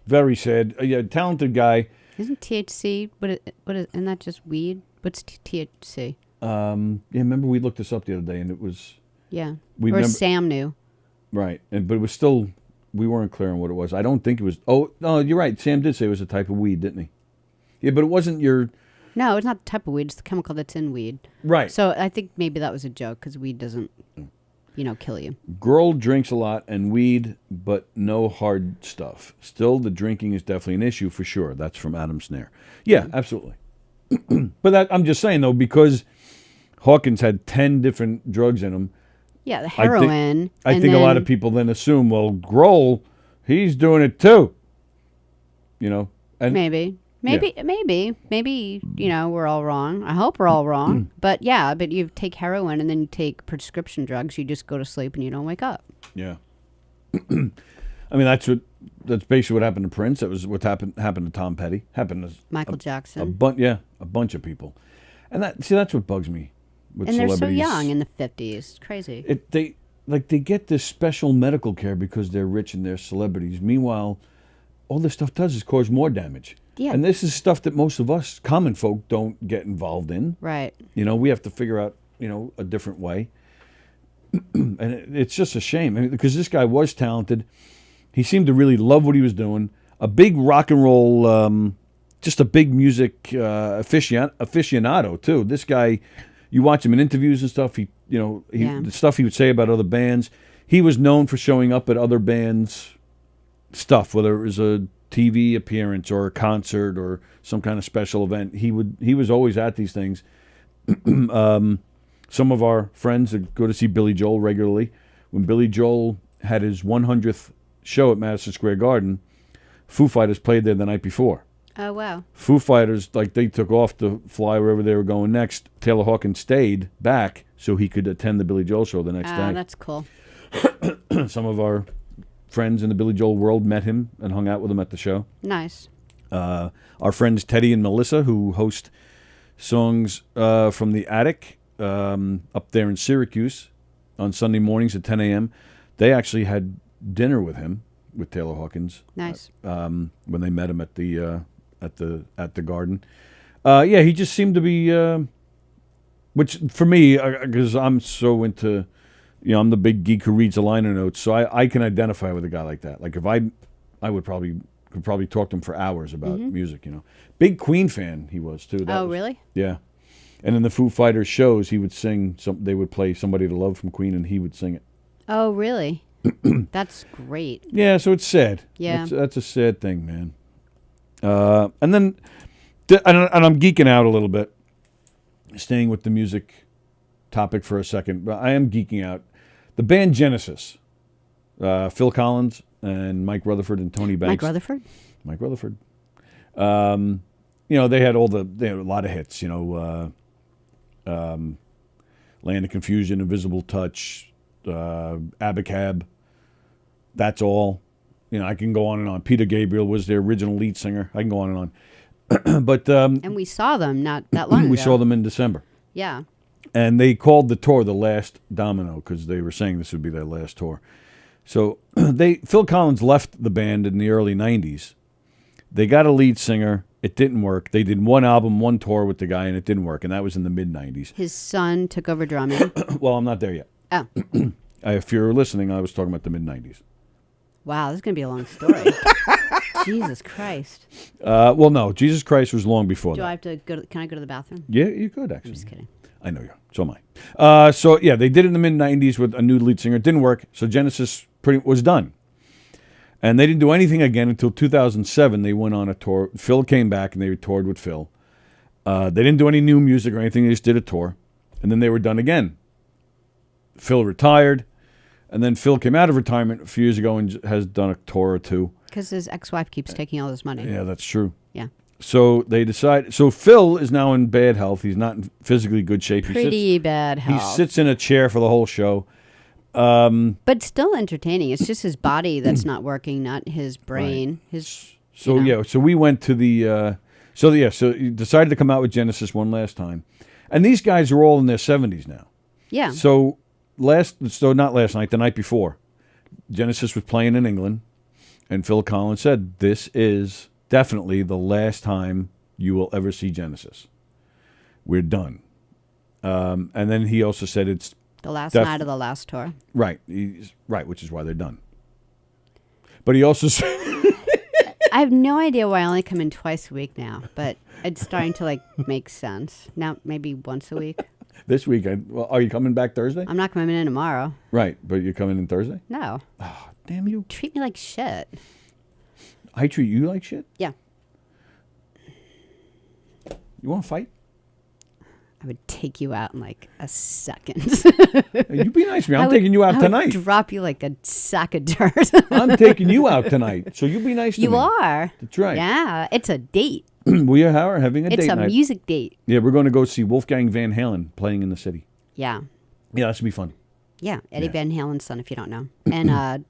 Very sad. Talented guy. Isn't THC, isn't that just weed? What's THC? Remember we looked this up the other day, and it was... Yeah, Sam knew. Right, but it was still... We weren't clear on what it was. I don't think it was... Oh, no, you're right. Sam did say it was a type of weed, didn't he? Yeah, but it wasn't your... No, it's not the type of weed. It's the chemical that's in weed. Right. So I think maybe that was a joke because weed doesn't, kill you. Girl drinks a lot and weed, but no hard stuff. Still, the drinking is definitely an issue for sure. That's from Adam Snare. Yeah, absolutely. But I'm just saying, though, because Hawkins had 10 different drugs in him. Yeah, the heroin. I think a lot of people then assume, well, Grohl, he's doing it too. And Maybe, we're all wrong. I hope we're all wrong. But you take heroin and then you take prescription drugs. You just go to sleep and you don't wake up. Yeah. I mean, that's basically what happened to Prince. That was what happened to Tom Petty. Happened to Michael Jackson. A bunch of people. And that's what bugs me with and celebrities. They're so young in the 50s. It's crazy. They get this special medical care because they're rich and they're celebrities. Meanwhile, all this stuff does is cause more damage. Yeah. And this is stuff that most of us common folk don't get involved in. Right. We have to figure out, a different way. And it's just a shame because this guy was talented. He seemed to really love what he was doing. A big rock and roll, just a big music aficionado too. This guy, you watch him in interviews and stuff. The stuff he would say about other bands. He was known for showing up at other bands' stuff, whether it was a TV appearance or a concert or some kind of special event. He was always at these things. Some of our friends that go to see Billy Joel regularly. When Billy Joel had his 100th show at Madison Square Garden, Foo Fighters played there the night before. Oh, wow. Foo Fighters, they took off to fly wherever they were going next. Taylor Hawkins stayed back so he could attend the Billy Joel show the next day. That's cool. Some of our friends in the Billy Joel world met him and hung out with him at the show. Nice. Our friends Teddy and Melissa, who host songs from the attic up there in Syracuse on Sunday mornings at 10 a.m., they actually had dinner with him, with Taylor Hawkins. Nice. When they met him at the garden. He just seemed to be, which for me, because I'm so into, I'm the big geek who reads the liner notes, so I can identify with a guy like that. Like if I would probably Could probably talk to him for hours about music, you know. Big Queen fan he was, too. Really? Yeah. And in the Foo Fighters shows, he would sing, they would play Somebody to Love from Queen, and he would sing it. Oh, really? That's great. Yeah, so it's sad. Yeah. That's a sad thing, man. And then, and I'm geeking out a little bit, staying with the music topic for a second, but I am geeking out. The band Genesis, Phil Collins and Mike Rutherford and Tony Banks. Mike Rutherford. You know, they had a lot of hits, you know, Land of Confusion, Invisible Touch, Abacab, That's All. You know, I can go on and on. Peter Gabriel was their original lead singer. I can go on and on. But and we saw them not that long ago. We saw them in December. Yeah. And they called the tour The Last Domino because they were saying this would be their last tour. So Phil Collins left the band in the early 90s. They got a lead singer. It didn't work. They did one album, one tour with the guy, and it didn't work. And that was in the mid-90s. His son took over drumming. Well, I'm not there yet. Oh. If you're listening, I was talking about the mid-90s. Wow, this is going to be a long story. Jesus Christ. Well, no. Jesus Christ was long before that. Do I have to go? Can I go to the bathroom? Yeah, you could, actually. I'm just kidding. I know you. So am I. So, yeah, they did it in the mid-90s with a new lead singer. It didn't work, so Genesis was done. And they didn't do anything again until 2007. They went on a tour. Phil came back, and they toured with Phil. They didn't do any new music or anything. They just did a tour. And then they were done again. Phil retired. And then Phil came out of retirement a few years ago and has done a tour or two. Because his ex-wife keeps taking all his money. Yeah, that's true. Yeah. So they decided. So Phil is now in bad health. He's not in physically good shape. Pretty bad health. He sits in a chair for the whole show. But still entertaining. It's just his body that's not working, not his brain. Right. So we went to the. So he decided to come out with Genesis one last time, and these guys are all in their 70s now. Yeah. So not last night, the night before, Genesis was playing in England, and Phil Collins said, "This is definitely the last time you will ever see Genesis. We're done." And then he also said it's the last night of the last tour. Right. Which is why they're done. But he also said... I have no idea why I only come in twice a week now, but it's starting to, make sense. Now, maybe once a week. This week, are you coming back Thursday? I'm not coming in tomorrow. Right, but you're coming in Thursday? No. Oh, damn you. Treat me like shit. I treat you like shit? Yeah. You want to fight? I would take you out in a second. You be nice to me. I'm taking you out tonight. I would drop you like a sack of dirt. I'm taking you out tonight, so you be nice to me. You are. That's right. Yeah, it's a date. We are having a date night. It's a music date. Yeah, we're going to go see Wolfgang Van Halen playing in the city. Yeah. Yeah, that should be fun. Yeah, Eddie Van Halen's son, if you don't know. And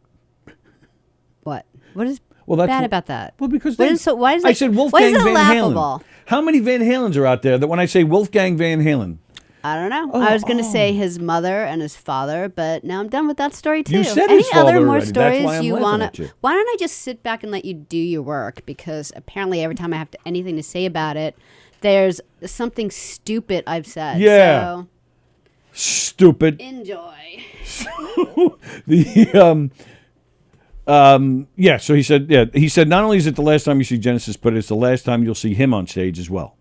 what? What is that's bad about that? Well, because why is it? I said Wolfgang Van laughable? Halen. How many Van Halens are out there that when I say Wolfgang Van Halen? I don't know. I was going to say his mother and his father, but now I'm done with that story too. You said Any his father other more already. stories That's why I'm you laughing want at you. to? Why don't I just sit back and let you do your work? Because apparently every time I have anything to say about it, there's something stupid I've said. Yeah. So stupid. Enjoy. So he said not only is it the last time you see Genesis, but it's the last time you'll see him on stage as well.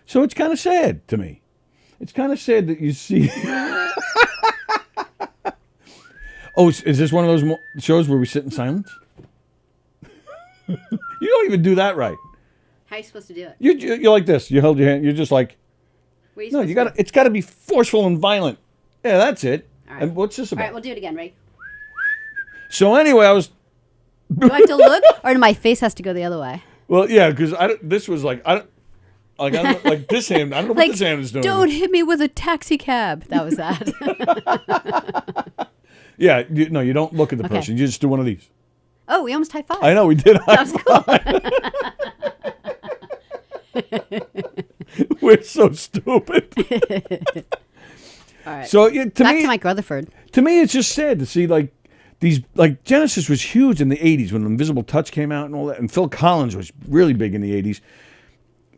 So it's kind of sad to me. It's kind of sad that you see. Oh, is this one of those shows where we sit in silence? You don't even do that right. How are you supposed to do it? You're like this. You held your hand. You're just like. No, you got. It's got to be forceful and violent. Yeah, that's it. All right. And what's this about? All right, we'll do it again, right? So anyway, I was. Do I have to look, or my face has to go the other way? Well, yeah, because this was like this hand. I don't know what this hand is doing. Don't hit me with a taxi cab. That was that. Yeah, you don't look at the person. You just do one of these. Oh, we almost high five. I know we did. That was cool. We're so stupid. All right. So back to Mike Rutherford. To me, it's just sad to see these Genesis was huge in the '80s when Invisible Touch came out and all that, and Phil Collins was really big in the '80s.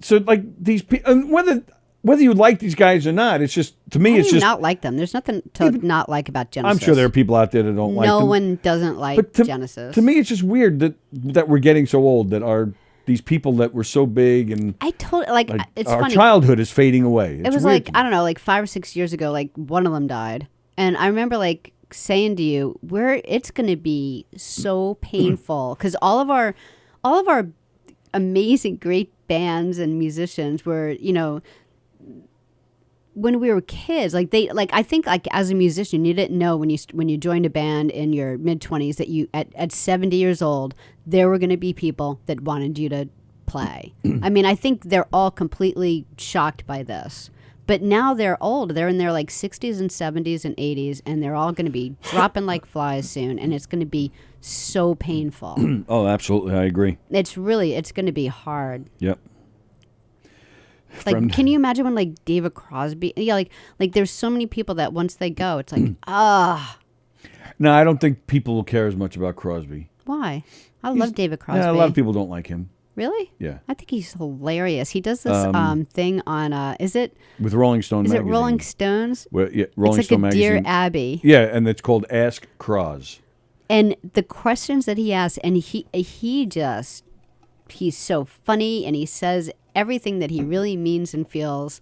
So these people, and whether whether you like these guys or not, it's just, to me, How it's do you just... not like them? There's nothing to not like about Genesis. I'm sure there are people out there that don't like them. No one doesn't like But Genesis. To me, it's just weird that we're getting so old, that these people that were so big, and I told like it's our funny. childhood is fading away. It was like, I don't know, like 5 or 6 years ago, like one of them died. And I remember like saying to you, it's going to be so painful because all of our amazing, great bands and musicians were, you know, when we were kids, like I think like as a musician, you didn't know when you joined a band in your mid-20s that you at 70 years old, there were going to be people that wanted you to play. I mean, I think they're all completely shocked by this. But now they're old. They're in their like 60s and 70s and 80s, and they're all going to be dropping like flies soon, and it's going to be so painful. Oh, absolutely. I agree. It's going to be hard. Yep. Like, can you imagine when like David Crosby? Yeah, like there's so many people that once they go, it's like, No, I don't think people will care as much about Crosby. Why? I love David Crosby. Yeah, a lot of people don't like him. Really? Yeah. I think he's hilarious. He does this thing on is it with Rolling Stone magazine. Is it Rolling Stones? Where, yeah, Rolling it's Stone like a magazine. Dear Abby. Yeah, and it's called Ask Cros. And the questions that he asks, and he's so funny, and he says everything that he really means and feels.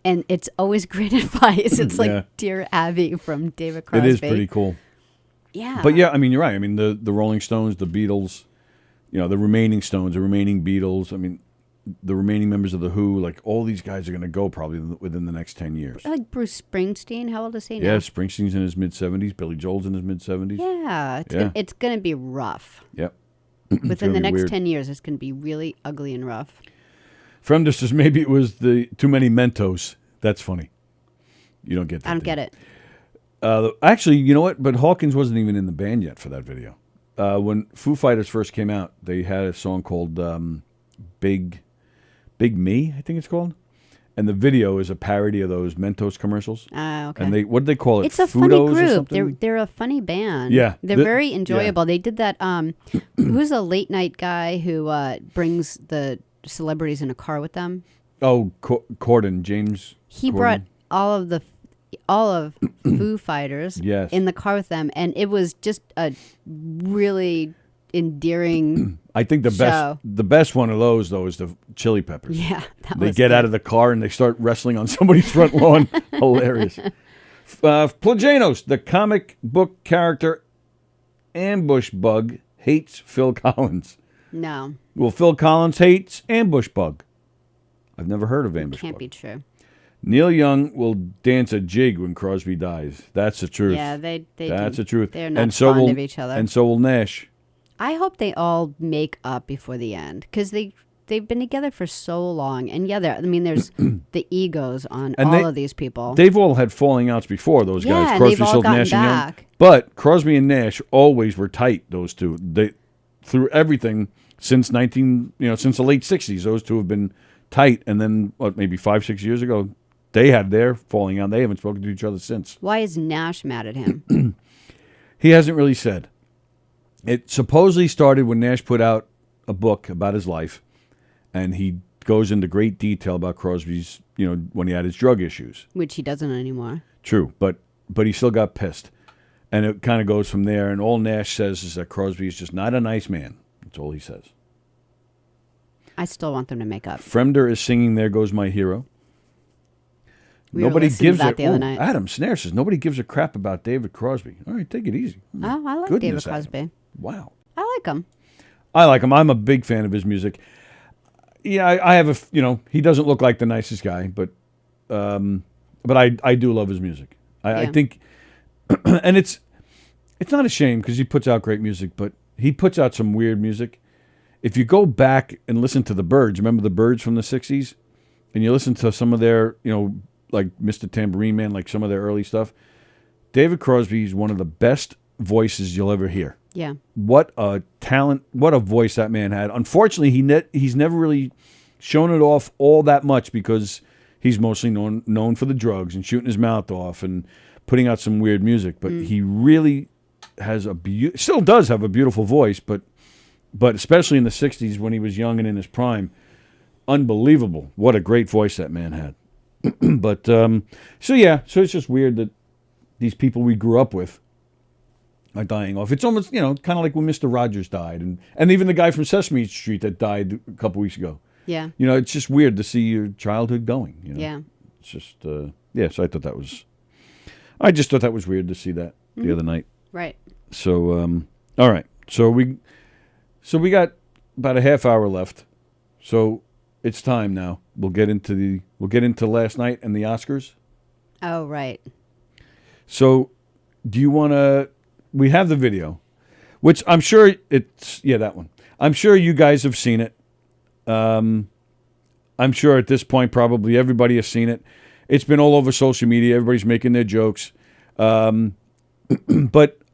And it's always great advice. It's like Dear Abby from David Crosby. It is pretty cool. Yeah. But yeah, I mean, you're right. I mean, the Rolling Stones, the Beatles, you know, the remaining Stones, the remaining Beatles, I mean, the remaining members of The Who, like all these guys are going to go probably within the next 10 years. Like Bruce Springsteen, how old is he now? Yeah, Springsteen's in his mid-70s. Billy Joel's in his mid-70s. Yeah, it's going to be rough. Yep. Within the next weird. 10 years, it's going to be really ugly and rough. Fremda says maybe it was the too many Mentos. That's funny. You don't get that. I don't get it. Actually, you know what? But Hawkins wasn't even in the band yet for that video. When Foo Fighters first came out, they had a song called Big Me, I think it's called. And the video is a parody of those Mentos commercials. Okay. And what did they call it? It's a Fudos funny or group. something? They're a funny band. Yeah. They're very enjoyable. They did that. Who's a late night guy who brings the celebrities in a car with them? Oh, Corden, James. He Corden. brought all of Foo Fighters in the car with them, and it was just a really endearing I think the best one of those though is the Chili Peppers. Yeah, they get out of the car and they start wrestling on somebody's front lawn. Hilarious. Plagianos, the comic book character Ambush Bug, hates Phil Collins. No. Well, Phil Collins hates Ambush Bug. I've never heard of Ambush Bug. Can't be true. Neil Young will dance a jig when Crosby dies. That's the truth. Yeah, they That's the truth. They're not fond of each other. And so will Nash. I hope they all make up before the end because they've been together for so long. And yeah, there's the egos on all of these people. They've all had falling outs before, those guys. Yeah, Crosby, they've all Stills, gotten Nash, and Young. back. But Crosby and Nash always were tight. Those two, they through everything since since the late '60s. Those two have been tight. And then maybe 5-6 years ago, they had their falling out. They haven't spoken to each other since. Why is Nash mad at him? He hasn't really said. It supposedly started when Nash put out a book about his life, and he goes into great detail about Crosby's, when he had his drug issues. Which he doesn't anymore. True, but he still got pissed. And it kind of goes from there, and all Nash says is that Crosby is just not a nice man. That's all he says. I still want them to make up. Fremder is singing There Goes My Hero. Nobody gives a the other night. Adam Snare says nobody gives a crap about David Crosby. All right, take it easy. Oh, I like Goodness, David Crosby. Adam. Wow. I like him. I like him. I'm a big fan of his music. Yeah, I have he doesn't look like the nicest guy, but I do love his music. I think, and it's not a shame because he puts out great music, but he puts out some weird music. If you go back and listen to the Byrds, remember the Byrds from the 60s? And you listen to some of their, like Mr. Tambourine Man, like some of their early stuff. David Crosby is one of the best voices you'll ever hear. Yeah. What a talent, what a voice that man had. Unfortunately, he's never really shown it off all that much because he's mostly known for the drugs and shooting his mouth off and putting out some weird music. But he really has still does have a beautiful voice, but especially in the 60s when he was young and in his prime, unbelievable. What a great voice that man had. But so it's just weird that these people we grew up with are dying off. It's almost, kind of like when Mr. Rogers died, and even the guy from Sesame Street that died a couple weeks ago. Yeah. It's just weird to see your childhood going. Yeah. It's just, so I just thought that was weird to see that the other night. Right. So, all right. So we got about a half hour left. So it's time now. We'll get into last night and the Oscars. Oh, right. So, do you want to? We have the video, which I'm sure that one. I'm sure you guys have seen it. I'm sure at this point probably everybody has seen it. It's been all over social media. Everybody's making their jokes. But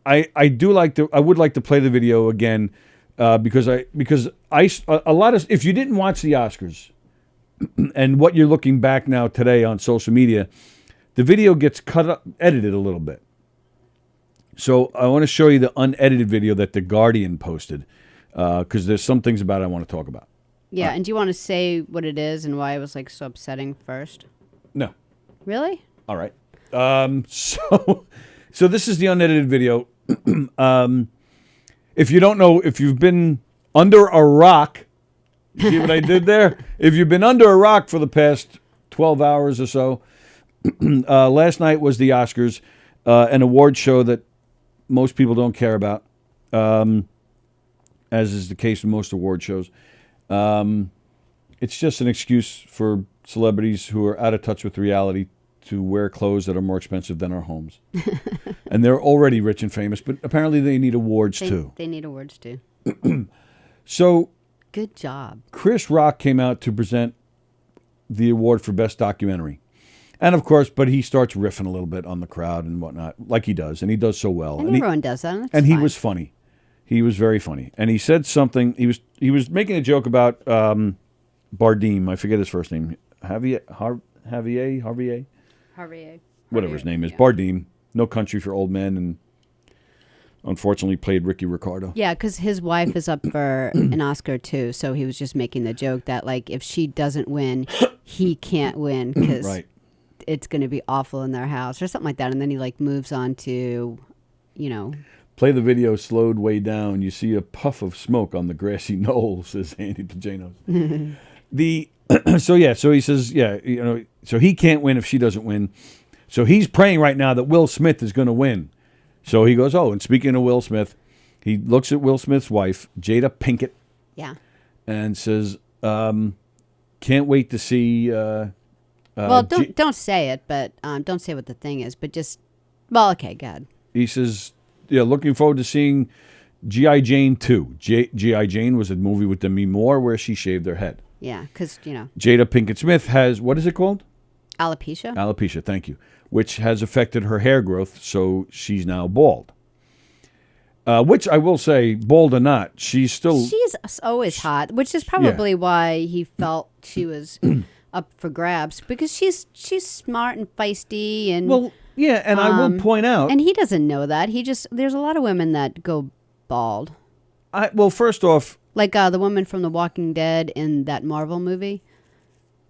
I would like to play the video again because a lot of, if you didn't watch the Oscars and what you're looking back now today on social media, the video gets edited a little bit. So I want to show you the unedited video that The Guardian posted because there's some things about it I want to talk about. Yeah, and do you want to say what it is and why it was so upsetting first? No. Really? All right. So this is the unedited video. If you don't know, if you've been under a rock, see what I did there? If you've been under a rock for the past 12 hours or so, last night was the Oscars, an award show that most people don't care about, as is the case with most award shows. It's just an excuse for celebrities who are out of touch with reality to wear clothes that are more expensive than our homes. And they're already rich and famous, but apparently they need awards too. They need awards too. So, good job. Chris Rock came out to present the award for Best Documentary. And of course, but he starts riffing a little bit on the crowd and whatnot, like he does, and he does so well. And everyone does that. And he was funny. He was very funny. And he said something, he was making a joke about Bardem. I forget his first name. Javier? Whatever his name is. Yeah. Bardem. No Country for Old Men, and unfortunately played Ricky Ricardo. Yeah, because his wife is up for an Oscar too, so he was just making the joke that if she doesn't win, he can't win because it's going to be awful in their house or something like that. And then he moves on to, Play the video slowed way down. You see a puff of smoke on the grassy knoll, says Andy Pajanos. So he says, so he can't win if she doesn't win. So he's praying right now that Will Smith is going to win. So he goes, and speaking of Will Smith, he looks at Will Smith's wife, Jada Pinkett. Yeah. And says, can't wait to see. Well, don't say it, but don't say what the thing is, but just, okay, go ahead. He says, looking forward to seeing G.I. Jane 2. G.I. Jane was a movie with Demi Moore where she shaved her head. Yeah, because, Jada Pinkett Smith has, what is it called? Alopecia. Alopecia, thank you. Which has affected her hair growth, so she's now bald. Which I will say, bald or not, she's always hot, which is probably why he felt she was up for grabs, because she's smart and feisty and... Well, yeah, and I will point out... And he doesn't know that. There's a lot of women that go bald. First off... Like the woman from The Walking Dead in that Marvel movie.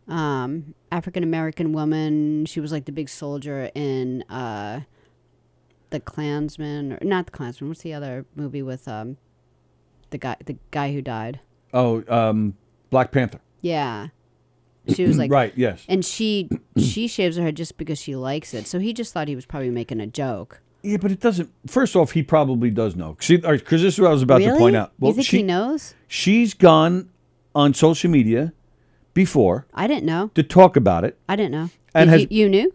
African-American woman. She was the big soldier in The Klansman. Or not The Klansman. What's the other movie with the guy who died? Oh, Black Panther. Yeah. She was right, yes. And she shaves her head just because she likes it. So he just thought he was probably making a joke. Yeah, but it doesn't. First off, he probably does know. Because this is what I was about to point out. Well, you think he knows? She's gone on social media before. I didn't know. To talk about it. I didn't know. And you knew?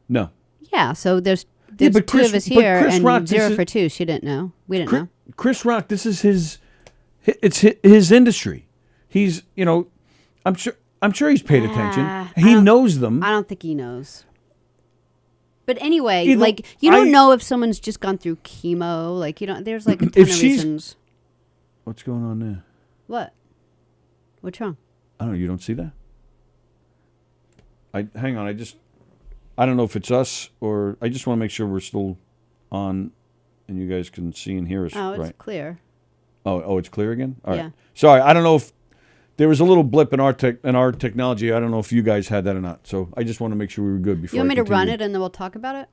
No. Yeah, so there's two of us here, and Rock, 0 for 2. She didn't know. We didn't know. Chris Rock, this is his industry. He's, I'm sure he's paid attention. He knows them. I don't think he knows. But anyway, you don't know if someone's just gone through chemo. There's a ton of reasons. What's going on there? What? What's wrong? I don't know. You don't see that? Hang on. I don't know if it's us or I just want to make sure we're still on and you guys can see and hear us. Oh, it's right? clear. Oh, it's clear again? All right. Yeah. Sorry. I don't know if there was a little blip in our technology. I don't know if you guys had that or not. So I just want to make sure we were good before. You want I me to run continue. it and then we'll talk about it?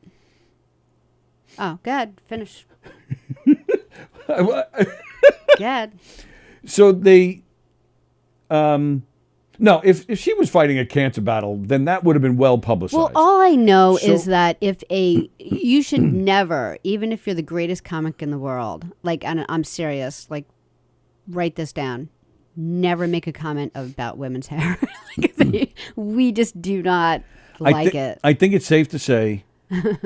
Oh, go ahead. Finish. Go ahead. So they, no, if she was fighting a cancer battle, then that would have been well publicized. Well, all I know So- is that you should never, even if you're the greatest comic in the world, like, and I'm serious, like, write this down. Never make a comment about women's hair. We just do not like it. I think it's safe to say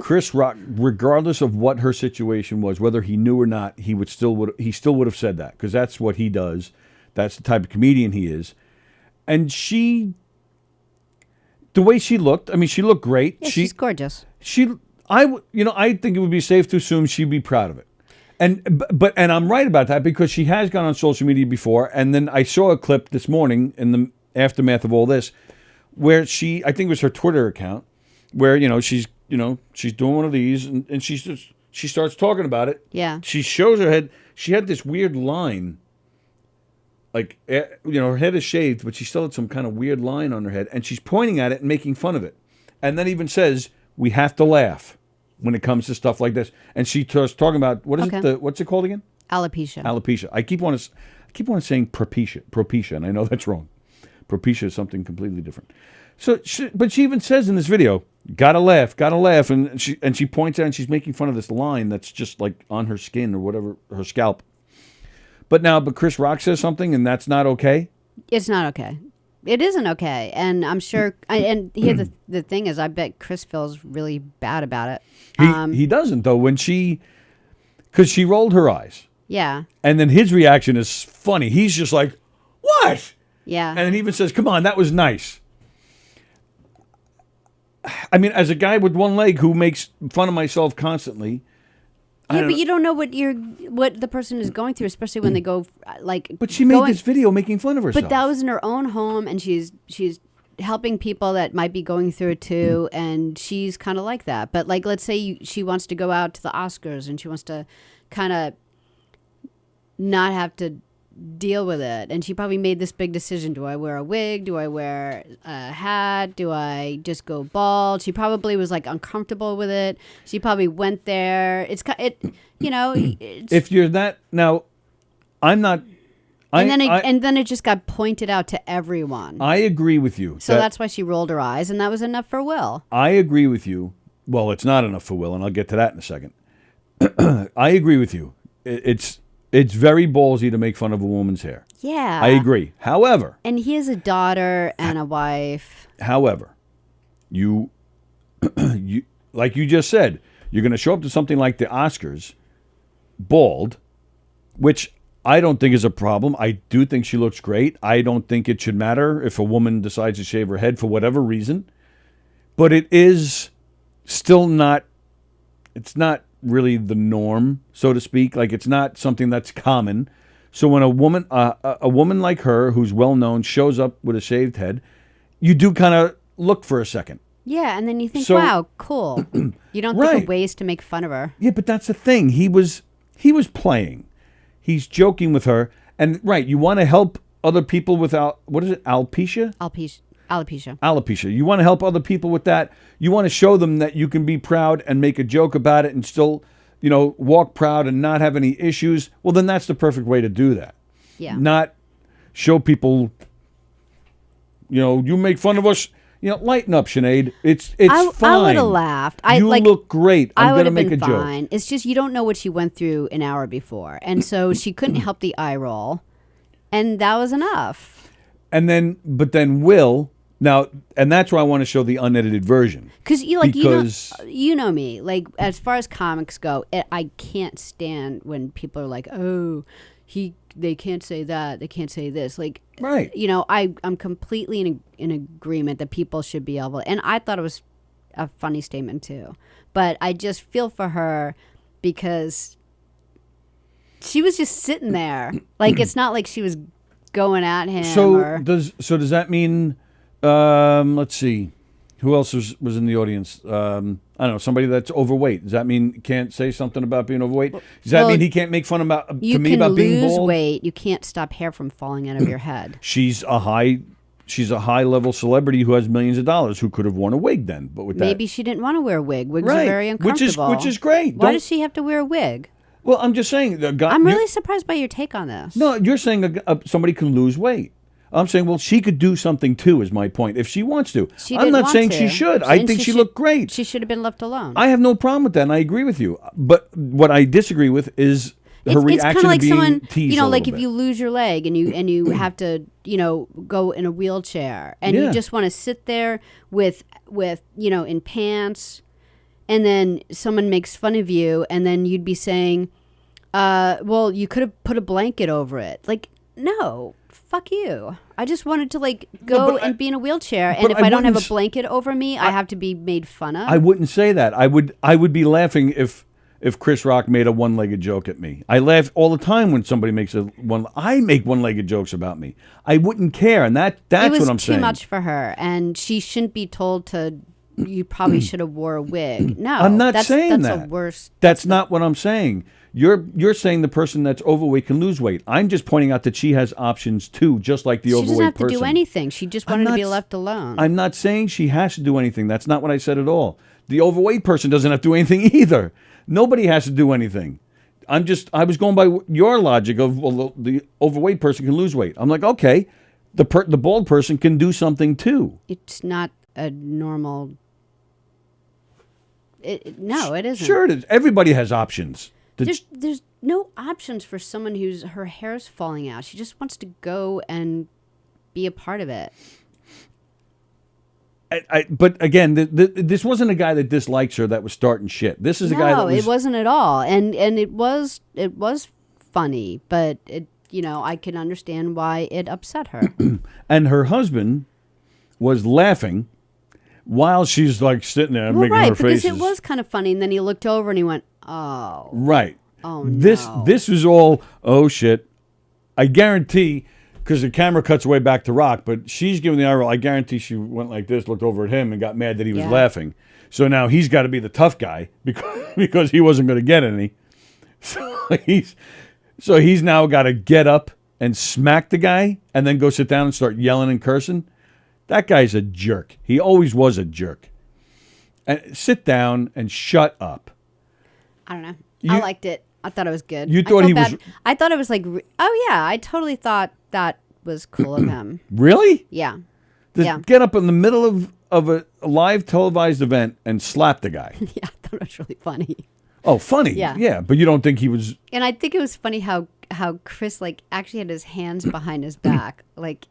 Chris Rock, regardless of what her situation was, whether he knew or not, he still would have said that, because that's what he does. That's the type of comedian he is. And the way she looked, I mean, she looked great. Yeah, she's gorgeous. I think it would be safe to assume she'd be proud of it. And I'm right about that, because she has gone on social media before. And then I saw a clip this morning in the aftermath of all this, where I think it was her Twitter account, where she's doing one of these, and she starts talking about it. Yeah. She shows her head. She had this weird line. Like, her head is shaved, but she still had some kind of weird line on her head, and she's pointing at it and making fun of it. And then even says, we have to laugh when it comes to stuff like this. And she starts talking about, what's it called again? Alopecia. Alopecia. I keep on saying propecia, and I know that's wrong. Propecia is something completely different. So, but she even says in this video, gotta laugh, and she points out, and she's making fun of this line that's just like on her skin or whatever, her scalp. But Chris Rock says something, and that's not okay? It's not okay. It isn't okay. And I'm sure, and here the thing is, I bet Chris feels really bad about it. He doesn't, though, because she rolled her eyes. Yeah. And then his reaction is funny. He's just like, what? Yeah. And then he even says, come on, that was nice. I mean, as a guy with one leg who makes fun of myself constantly. Yeah, but you don't know what the person is going through, especially when they go like. But she made this video making fun of herself. But that was in her own home, and she's helping people that might be going through it too, and she's kind of like that. But like, let's say she wants to go out to the Oscars, and she wants to kind of not have to deal with it, and she probably made this big decision: do I wear a wig? Do I wear a hat? Do I just go bald? She probably was like uncomfortable with it. She probably went there. It's if you're that now, I'm not. And then it just got pointed out to everyone. I agree with you. So that's why she rolled her eyes, and that was enough for Will. I agree with you. Well, it's not enough for Will, and I'll get to that in a second. I agree with you. It's very ballsy to make fun of a woman's hair. Yeah. I agree. However. And he has a daughter and a wife. However, you like you just said, you're going to show up to something like the Oscars bald, which I don't think is a problem. I do think she looks great. I don't think it should matter if a woman decides to shave her head for whatever reason. But it is still not, it's not really the norm, so to speak. Like, it's not something that's common. So when a woman like her, who's well known, shows up with a shaved head, you do kind of look for a second. Yeah, and then you think, wow, cool. You don't think of ways to make fun of her. Yeah, but that's the thing. He was playing. He's joking with her, and you want to help other people without, what is it, alopecia? Alopecia. You want to help other people with that. You want to show them that you can be proud and make a joke about it and still, walk proud and not have any issues. Well, then that's the perfect way to do that. Yeah. Not show people, you make fun of us. Lighten up, Sinead. It's fine. I would have laughed. You look great. I'm going to make a fine. joke. It's just you don't know what she went through an hour before. And so she couldn't help the eye roll. And that was enough. But then Will... Now, and that's why I want to show the unedited version. Because you know me. Like, as far as comics go, I can't stand when people are like, oh, they can't say that, they can't say this. Like, right. I'm completely in agreement that people should be able. And I thought it was a funny statement too, but I just feel for her because she was just sitting there. Like, it's not like she was going at him. Does that mean? Let's see. Who else was in the audience? I don't know, somebody that's overweight. Does that mean he can't say something about being overweight? Does that mean he can't make fun about to me about being bald? You can lose weight. You can't stop hair from falling out of your head. She's a high level celebrity who has millions of dollars who could have worn a wig then. But with maybe she didn't want to wear a wig. Wigs right. are very uncomfortable. Which is great. Why does she have to wear a wig? Well, I'm just saying. I'm really surprised by your take on this. No, you're saying somebody can lose weight. I'm saying, well, she could do something too, is my point, if she wants to. I'm not saying she should. I think she looked great. She should have been left alone. I have no problem with that, and I agree with you. But what I disagree with is her reaction like to being someone, teased like if bit. you lose your leg and you have to, go in a wheelchair and you just want to sit there with in pants, and then someone makes fun of you, and then you'd be saying, well, you could have put a blanket over it. Like, no. Fuck you. I just wanted to go and be in a wheelchair, and if I don't have a blanket over me, I have to be made fun of. I wouldn't say that. I would be laughing if Chris Rock made a one-legged joke at me. I laugh all the time when somebody makes I make one-legged jokes about me. I wouldn't care, and that's what I'm saying. It was too much for her, and she shouldn't be told to. You probably should have wore a wig. No, I'm not saying that's that. A worse. That's not what I'm saying. You're saying the person that's overweight can lose weight. I'm just pointing out that she has options too, just like the overweight person. She doesn't have to do anything. She just wanted to be left alone. I'm not saying she has to do anything. That's not what I said at all. The overweight person doesn't have to do anything either. Nobody has to do anything. I was going by your logic of, well, the overweight person can lose weight. I'm like, okay, the bald person can do something too. It's not a normal. No, it isn't. Sure, it is. Everybody has options. There's no options for someone whose her hair's falling out. She just wants to go and be a part of it. But again, this wasn't a guy that dislikes her that was starting shit. This is a guy that was... No, it wasn't at all. And it was funny, but I can understand why it upset her. And her husband was laughing while she's sitting there making her faces. Because it was kind of funny, and then he looked over and he went, "Oh, right. Oh no. This was all shit." I guarantee, because the camera cuts way back to Rock, but she's giving the eye roll. I guarantee she went like this, looked over at him, and got mad that he was laughing. So now he's got to be the tough guy because he wasn't going to get any. So he's now got to get up and smack the guy, and then go sit down and start yelling and cursing. That guy's a jerk. He always was a jerk. And sit down and shut up. I don't know. I liked it. I thought it was good. You thought he was... I thought it was oh yeah, I totally thought that was cool of him. Really? Yeah. Get up in the middle of a live televised event and slap the guy. Yeah, I thought it was really funny. Oh, funny. Yeah, but you don't think he was... And I think it was funny how Chris actually had his hands behind his back. Like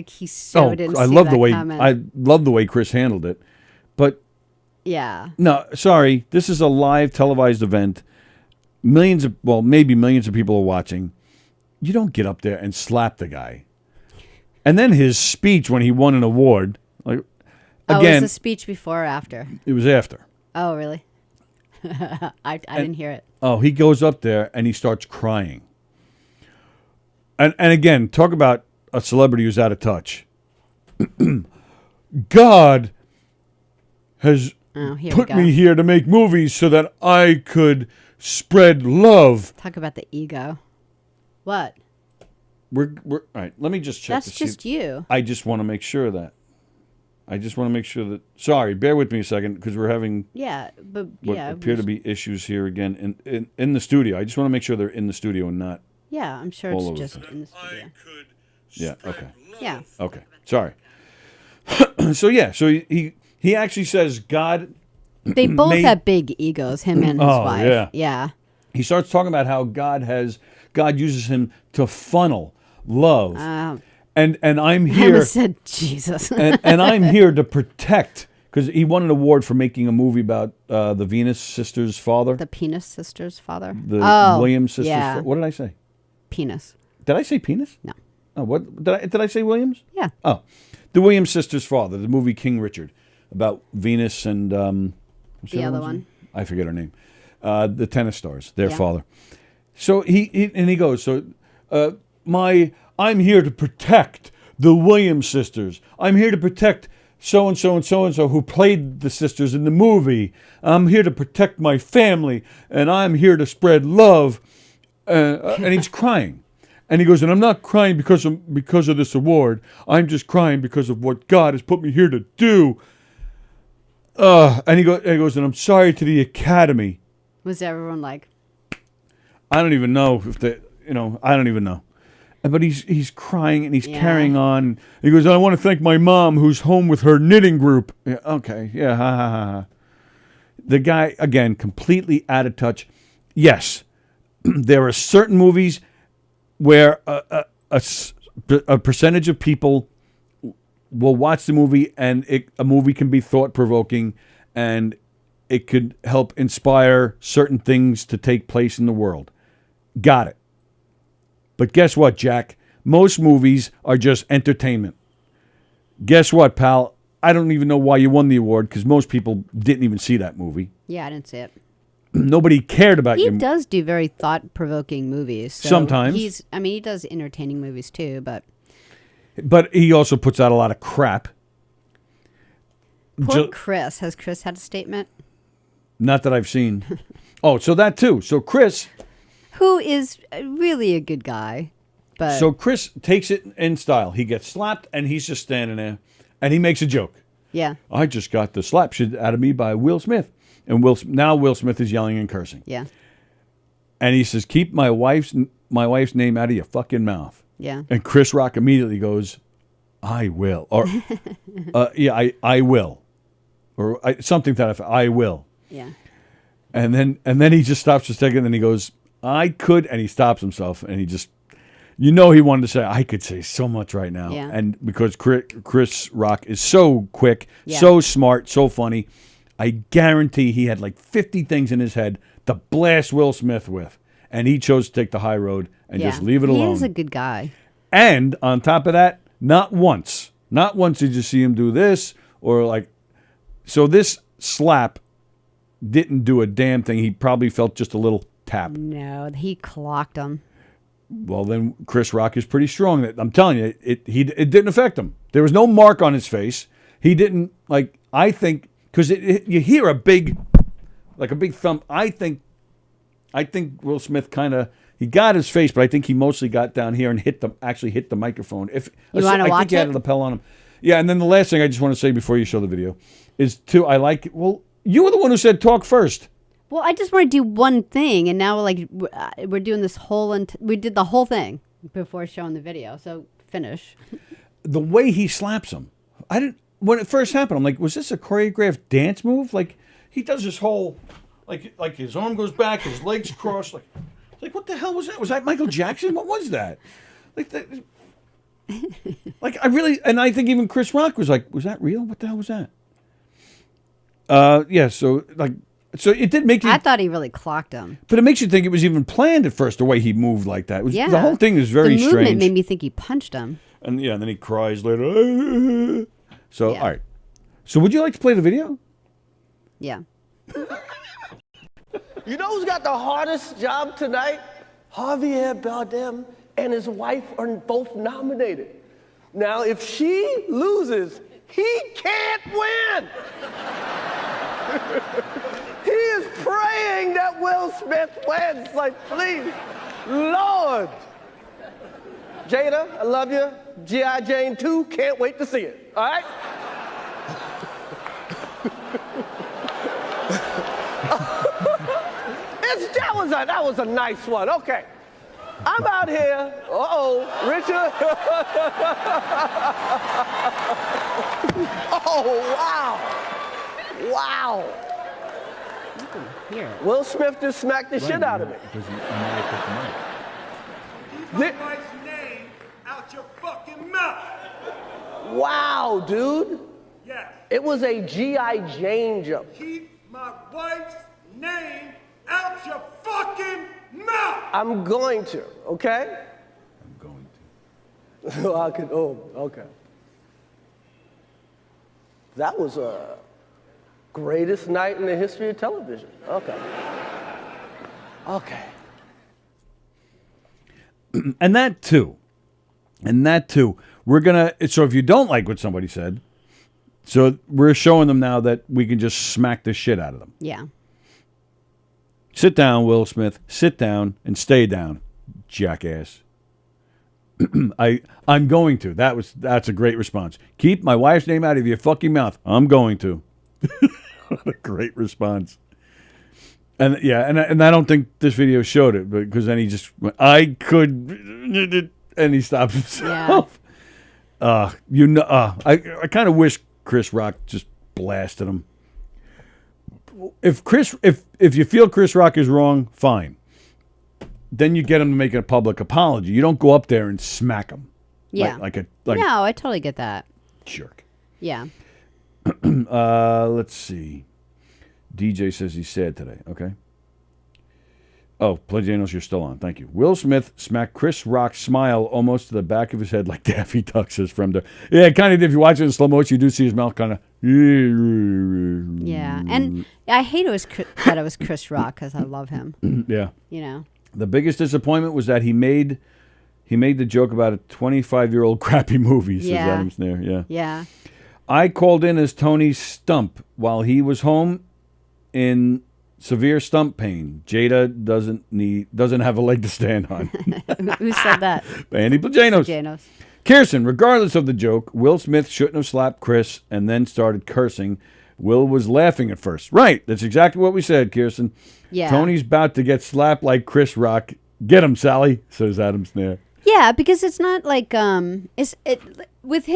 he so didn't see that coming. I love the way Chris handled it. But... Yeah. No, sorry. This is a live televised event. Maybe millions of people are watching. You don't get up there and slap the guy. And then his speech when he won an award. Again, was the speech before or after? It was after. Oh, really? I didn't hear it. Oh, he goes up there and he starts crying. And again, talk about a celebrity who's out of touch. God has put me here to make movies so that I could spread love. Talk about the ego. What? We're all right. Let me just check. That's just you. I just want to make sure of that. Sorry, bear with me a second because we're having appear to be issues here again in the studio. I just want to make sure they're in the studio and not. Yeah, I'm sure it's just in the studio. Yeah. Okay. Yeah. Okay. Sorry. So he actually says God. They both have big egos, him and his wife. Yeah. Yeah. He starts talking about how God uses him to funnel love. And I'm here. I almost said Jesus. and I'm here to protect, because he won an award for making a movie about the Venus sisters' father. The Penis sisters' father? The Williams sisters' father. What did I say? Penis. Did I say penis? No. Oh, what did I say Williams? Yeah. Oh, the Williams sisters' father, the movie King Richard, about Venus and the other one. I forget her name. The tennis stars, their father. So he goes, I'm here to protect the Williams sisters. I'm here to protect so and so and so and so who played the sisters in the movie. I'm here to protect my family, and I'm here to spread love. And he's crying. And he goes, and I'm not crying because of this award. I'm just crying because of what God has put me here to do. And he goes, and I'm sorry to the Academy. Was everyone like? I don't even know if I don't even know. But he's crying and he's carrying on. He goes, I want to thank my mom who's home with her knitting group. Yeah, okay, yeah, ha, ha, ha. The guy, again, completely out of touch. Yes, there are certain movies where a percentage of people will watch the movie and a movie can be thought-provoking and it could help inspire certain things to take place in the world. Got it. But guess what, Jack? Most movies are just entertainment. Guess what, pal? I don't even know why you won the award because most people didn't even see that movie. Yeah, I didn't see it. Nobody cared about you. He does do very thought-provoking movies. So sometimes. He does entertaining movies too, but he also puts out a lot of crap. Poor Chris. Has Chris had a statement? Not that I've seen. Oh, so that too. So Chris... Who is really a good guy. But So Chris takes it in style. He gets slapped, and he's just standing there, and he makes a joke. Yeah. I just got the slap shit out of me by Will Smith. And now Will Smith is yelling and cursing. Yeah. And he says, keep my wife's name out of your fucking mouth. Yeah. And Chris Rock immediately goes, I will. Or, I will. Or something to that effect. I will. Yeah. And then he just stops for a second, and then he goes, I could, and he stops himself, and he just, he wanted to say, I could say so much right now. Yeah. And because Chris Rock is so quick, Yeah. so smart, so funny, I guarantee he had like 50 things in his head to blast Will Smith with. And he chose to take the high road and just leave it alone. He is a good guy. And on top of that, not once did you see him do this or like, so this slap didn't do a damn thing. He probably felt just a little tap. No, he clocked him. Well, then Chris Rock is pretty strong. I'm telling you, it didn't affect him. There was no mark on his face. He didn't, like, I think, because you hear a big thump. I think Will Smith he got his face, but I think he mostly got down here and actually hit the microphone. You want to watch I think he had a lapel on him. Yeah, and then the last thing I just want to say before you show the video is you were the one who said talk first. Well, I just want to do one thing, and now we're doing this we did the whole thing before showing the video. So finish. The way he slaps him, when it first happened, I'm like, was this a choreographed dance move? Like he does this whole, like his arm goes back, his legs cross, like what the hell was that? Was that Michael Jackson? What was that? Like that. Like I think even Chris Rock was like, was that real? What the hell was that? Yeah. So it did make you. I thought he really clocked him. But it makes you think it was even planned at first, the way he moved like that. The whole thing is very strange. The movement made me think he punched him. And then he cries later. So, all right. So would you like to play the video? Yeah. You know who's got the hardest job tonight? Javier Bardem and his wife are both nominated. Now, if she loses, he can't win. He is praying that Will Smith wins. Like, please, Lord. Jada, I love you. G.I. Jane 2, can't wait to see it. All right? That was a nice one. Okay. I'm out here. Richard. Oh, wow. Wow. You can hear it. Will Smith just smacked the shit out of me. Keep my wife's name out your fucking mouth. Wow, dude. Yes. It was a G.I. Jane jump. Keep my wife's name out your fucking mouth. I'm going to, okay? I'm going to. Okay. That was a greatest night in the history of television. Okay. And that too, we're going to, so if you don't like what somebody said, So we're showing them now that we can just smack the shit out of them. Yeah. Sit down, Will Smith. Sit down and stay down, jackass. I'm going to. That's a great response. Keep my wife's name out of your fucking mouth. I'm going to. What a great response. And yeah, and I don't think this video showed it, because then he just went, I could, and he stopped himself. Yeah. I kind of wish Chris Rock just blasted him. If you feel Chris Rock is wrong, fine. Then you get him to make a public apology. You don't go up there and smack him. Yeah. No, I totally get that. Jerk. Yeah. Let's see. DJ says he's sad today. Okay. Oh, Plejanos, you're still on. Thank you. Will Smith smacked Chris Rock's smile almost to the back of his head like Daffy Duck, says Fremder. Yeah, kind of did. If you watch it in slow motion, you do see his mouth kind of. Yeah, and I hate that it was Chris Rock, because I love him. Yeah. You know. The biggest disappointment was that he made the joke about a 25-year-old crappy movie, says Adam Snare. Yeah. Yeah. I called in as Tony's stump while he was home in severe stump pain. Jada doesn't have a leg to stand on. Who said that? Andy Plejanos. Kirsten, regardless of the joke, Will Smith shouldn't have slapped Chris and then started cursing. Will was laughing at first. Right. That's exactly what we said, Kirsten. Yeah. Tony's about to get slapped like Chris Rock. Get him, Sallie, says Adam Snare. Yeah, because it's not like with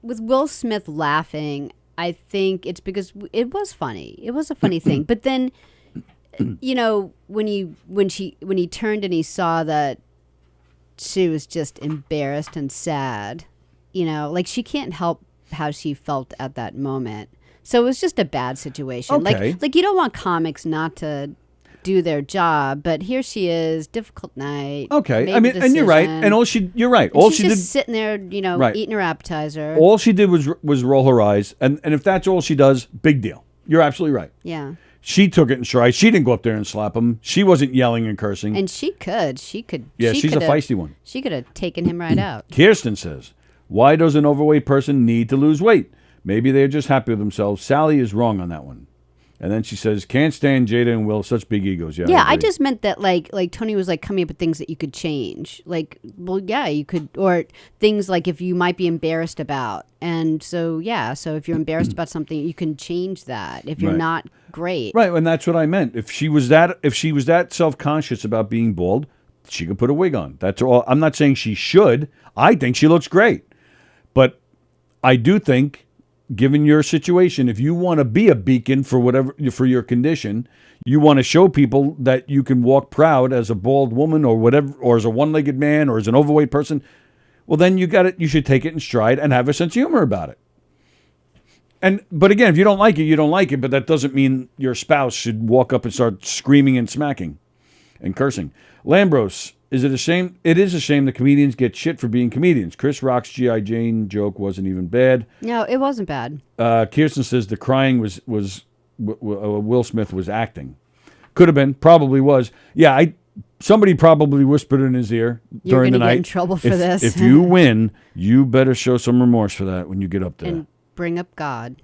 Will Smith laughing, I think it's because it was funny. It was a funny thing. But then, you know, when he turned and he saw that she was just embarrassed and sad, you know, like she can't help how she felt at that moment. So it was just a bad situation. Okay. Like you don't want comics not to do their job, but here she is, difficult night. Okay, I mean, and you're right. And you're right. All she's she just did, sitting there, you know, eating her appetizer. All she did was roll her eyes, and if that's all she does, big deal. You're absolutely right. Yeah. She took it in stride. She didn't go up there and slap him. She wasn't yelling and cursing. And she could. Yeah, she's a feisty one. She could have taken him right out. Kirsten says, why does an overweight person need to lose weight? Maybe they're just happy with themselves. Sallie is wrong on that one. And then she says, can't stand Jada and Will, such big egos. Yeah, I just meant that like Tony was like coming up with things that you could change. Like, well, yeah, you could, or things like if you might be embarrassed about. And so, yeah, so if you're embarrassed about something, you can change that if you're not great. Right, and that's what I meant. If she was that self-conscious about being bald, she could put a wig on. That's all. I'm not saying she should. I think she looks great. But I do think, given your situation, if you want to be a beacon for your condition, you want to show people that you can walk proud as a bald woman or whatever, or as a one-legged man or as an overweight person, well, then you should take it in stride and have a sense of humor about it. But again, if you don't like it, you don't like it, but that doesn't mean your spouse should walk up and start screaming and smacking and cursing. Lambros, is it a shame? It is a shame that comedians get shit for being comedians. Chris Rock's G.I. Jane joke wasn't even bad. No, it wasn't bad. Kirsten says the crying was Will Smith was acting. Could have been, probably was. Yeah, somebody probably whispered in his ear during the night. You're going to get in trouble for this. If you win, you better show some remorse for that when you get up there. And bring up God.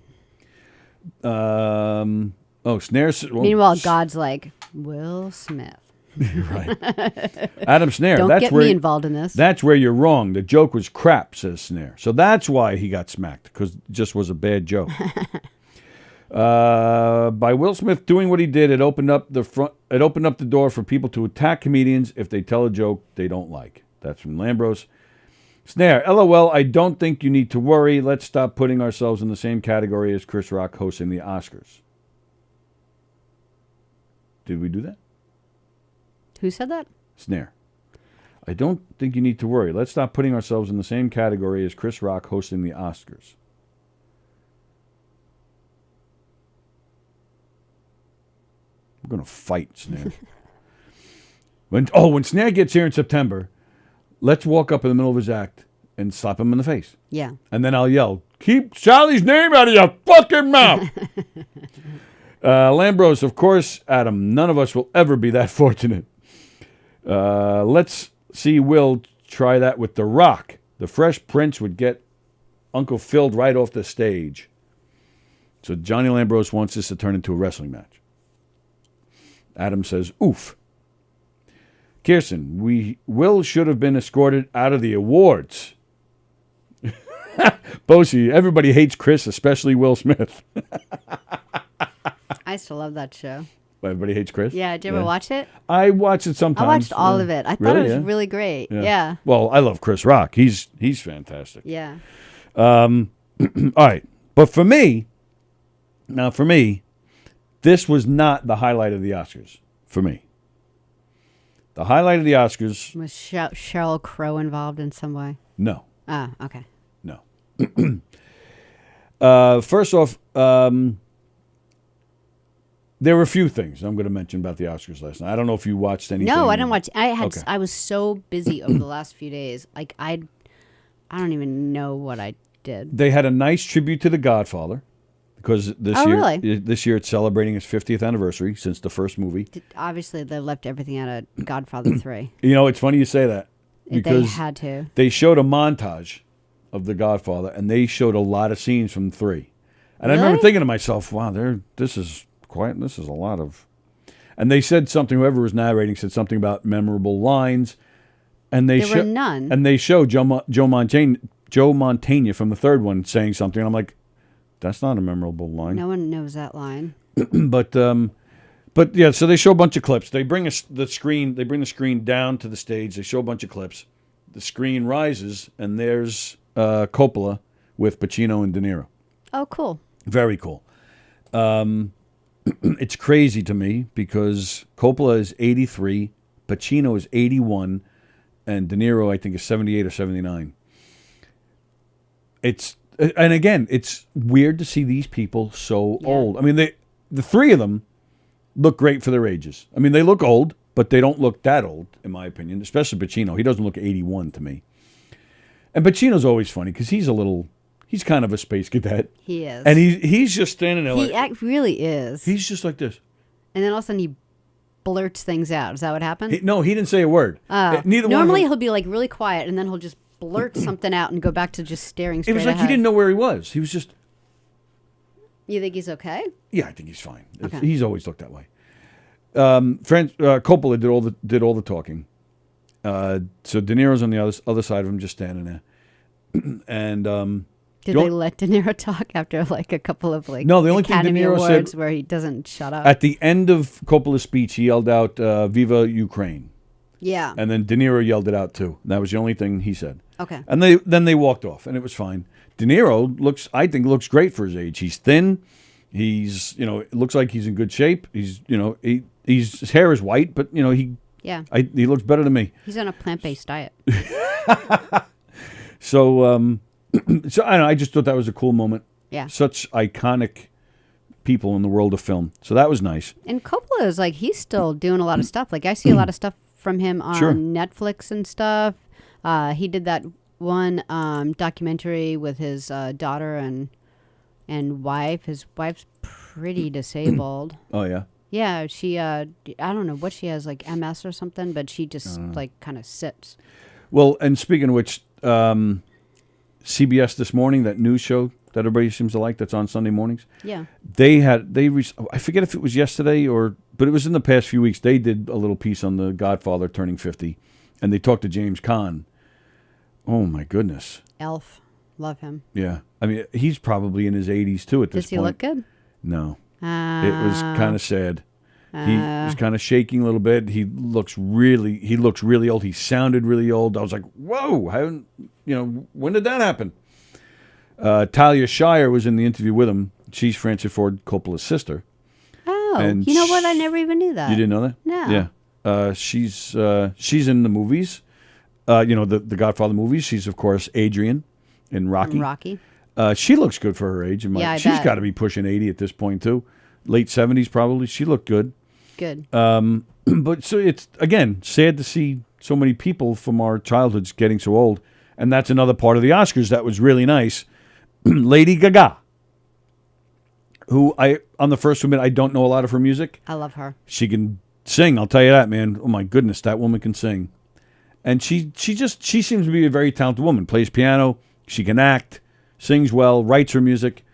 Snare. Meanwhile, God's like, Will Smith. Right. Adam Snare. Don't get me involved in this. That's where you're wrong. The joke was crap, says Snare. So that's why he got smacked, because it just was a bad joke. By Will Smith doing what he did, it opened up the door for people to attack comedians if they tell a joke they don't like. That's from Lambros. Snare, LOL, I don't think you need to worry. Let's stop putting ourselves in the same category as Chris Rock hosting the Oscars. Did we do that? Who said that? Snare. I don't think you need to worry. Let's stop putting ourselves in the same category as Chris Rock hosting the Oscars. We're going to fight, Snare. When Snare gets here in September, let's walk up in the middle of his act and slap him in the face. Yeah. And then I'll yell, keep Sallie's name out of your fucking mouth. Lambros, of course, Adam, none of us will ever be that fortunate. Let's see Will try that with The Rock. The Fresh Prince would get Uncle Phil right off the stage. So Johnny Lambros wants this to turn into a wrestling match. Adam says, oof. Kirsten, Will should have been escorted out of the awards. Bosie, everybody hates Chris, especially Will Smith. I used to love that show. Everybody hates Chris? Yeah, did you ever watch it? I watch it sometimes. I watched all of it. I thought it was really great. Yeah. Well, I love Chris Rock. He's fantastic. Yeah. All right. But for me, this was not the highlight of the Oscars. For me. The highlight of the Oscars. Was Sheryl Crow involved in some way? No. Ah, okay. No. First off, there were a few things I'm going to mention about the Oscars last night. I don't know if you watched anything. No, I didn't watch. I was so busy over the last few days. Like I don't even know what I did. They had a nice tribute to The Godfather because this year it's celebrating its 50th anniversary since the first movie. Obviously, they left everything out of Godfather 3. You know, it's funny you say that because they had to. They showed a montage of The Godfather, and they showed a lot of scenes from 3. And I remember thinking to myself, "Wow, this is a lot of." And they said something. Whoever was narrating said something about memorable lines, and there were none. And they showed Joe Mantegna from the third one saying something. And I'm like, that's not a memorable line. No one knows that line. But yeah. So they show a bunch of clips. They bring the screen down to the stage. They show a bunch of clips. The screen rises, and there's Coppola with Pacino and De Niro. Oh, cool. Very cool. It's crazy to me because Coppola is 83, Pacino is 81, and De Niro, I think, is 78 or 79. And again, it's weird to see these people so old. I mean, the three of them look great for their ages. I mean, they look old, but they don't look that old, in my opinion, especially Pacino. He doesn't look 81 to me. And Pacino's always funny because he's kind of a space cadet. He is. And he's just standing there He really is. He's just like this. And then all of a sudden he blurts things out. Is that what happened? No, he didn't say a word. Normally he'll be like really quiet and then he'll just blurt something out and go back to just staring straight ahead. It was like he didn't know where he was. He was just... You think he's okay? Yeah, I think he's fine. Okay. He's always looked that way. Coppola did all the talking. So De Niro's on the other side of him, just standing there. And did they let De Niro talk after like a couple of like no? The only Academy thing De Niro Awards said where he doesn't shut up. At the end of Coppola's speech, he yelled out "Viva Ukraine!" Yeah. And then De Niro yelled it out too. That was the only thing he said. Okay. And then they walked off, and it was fine. De Niro looks great for his age. He's thin. It looks like he's in good shape. His hair is white, but he looks better than me. He's on a plant-based diet. So I don't know. I just thought that was a cool moment. Yeah. Such iconic people in the world of film. So that was nice. And Coppola is like, he's still doing a lot of stuff. Like I see a lot of stuff from him on Netflix and stuff. He did that one documentary with his daughter and wife. His wife's pretty disabled. Oh, yeah? Yeah, she, I don't know what she has, like MS or something, but she just like kind of sits. Well, and speaking of which, CBS This Morning, that news show that everybody seems to like that's on Sunday mornings. Yeah. I forget if it was yesterday but it was in the past few weeks. They did a little piece on The Godfather turning 50, and they talked to James Caan. Oh, my goodness. Elf. Love him. Yeah. I mean, he's probably in his 80s, too, at this point. Does he look good? No. It was kind of sad. He was kind of shaking a little bit. He looks really old. He sounded really old. I was like, whoa, when did that happen? Talia Shire was in the interview with him. She's Francis Ford Coppola's sister. Oh, and you know what? I never even knew that. You didn't know that? No. Yeah. She's in the movies. The Godfather movies. She's, of course, Adrian in Rocky. Rocky. She looks good for her age. She's got to be pushing 80 at this point, too. Late 70s, probably. She looked good. Good. But so it's, again, sad to see so many people from our childhoods getting so old. And that's another part of the Oscars that was really nice. Lady Gaga, who on the first admit, I don't know a lot of her music. I love her. She can sing, I'll tell you that, man. Oh, my goodness, that woman can sing. And she seems to be a very talented woman. Plays piano. She can act. Sings well. Writes her music.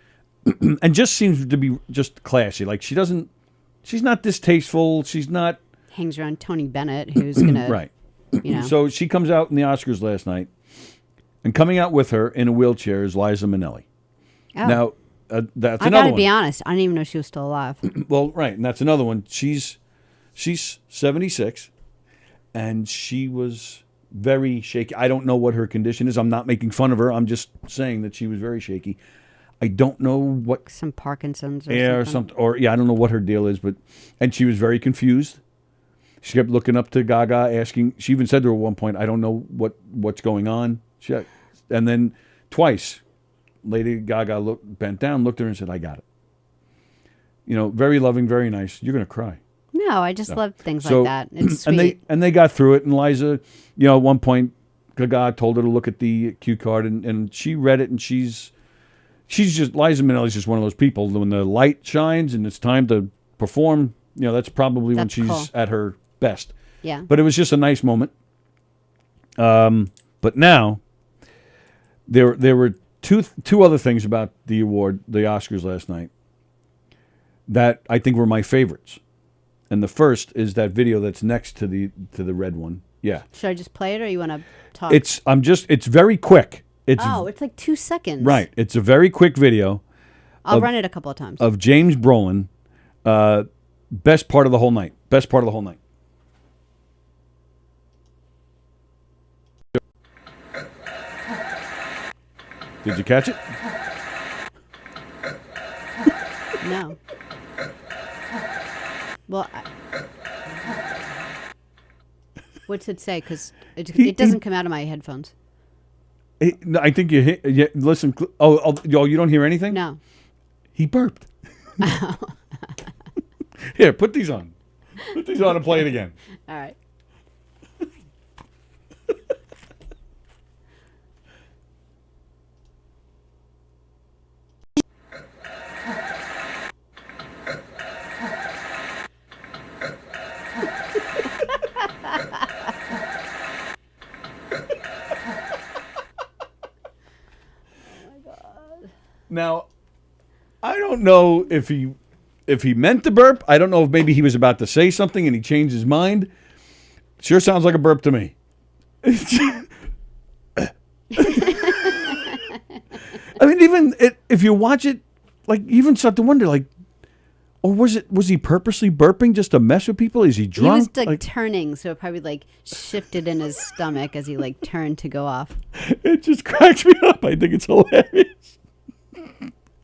and just seems to be just classy. Like she's not distasteful. She's not Hangs around Tony Bennett, who's gonna right. You know. So she comes out in the Oscars last night, and coming out with her in a wheelchair is Liza Minnelli. Oh. Now that's I another gotta one. be honest. I didn't even know she was still alive. Well, right, and that's another one. She's 76, and she was very shaky. I don't know what her condition is. I'm not making fun of her. I'm just saying that she was very shaky. I don't know what Some Parkinson's or something. I don't know what her deal is, and she was very confused. She kept looking up to Gaga, asking. She even said to her at one point, "I don't know what's going on." And then twice, Lady Gaga bent down, looked at her, and said, "I got it." Very loving, very nice. You're gonna cry. No, I just love things like that. It's sweet. And they got through it. And Liza, at one point, Gaga told her to look at the cue card, and she read it, and she's just Liza Minnelli's just one of those people. When the light shines and it's time to perform, that's probably when she's cool. at her best. Yeah. But it was just a nice moment. But now there were two other things about the Oscars last night, that I think were my favorites. And the first is that video that's next to the red one. Yeah. Should I just play it, or you want to talk? It's very quick. It's like 2 seconds. right. It's a very quick video. I'll run it a couple of times. Of James Brolin. Best part of the whole night. Best part of the whole night. Did you catch it? No. Well, what's it say? Because it doesn't come out of my headphones. I think you hit. Yeah, listen. Oh, you don't hear anything? No. He burped. Here, put these on. Put these on and play it again. All right. Now, I don't know if he meant to burp. I don't know if maybe he was about to say something and he changed his mind. Sure sounds like a burp to me. I mean, even if you watch it, like, you even start to wonder, like, or was he purposely burping just to mess with people? Is he drunk? He was turning, so it probably shifted in his stomach as he turned to go off. It just cracks me up. I think it's hilarious.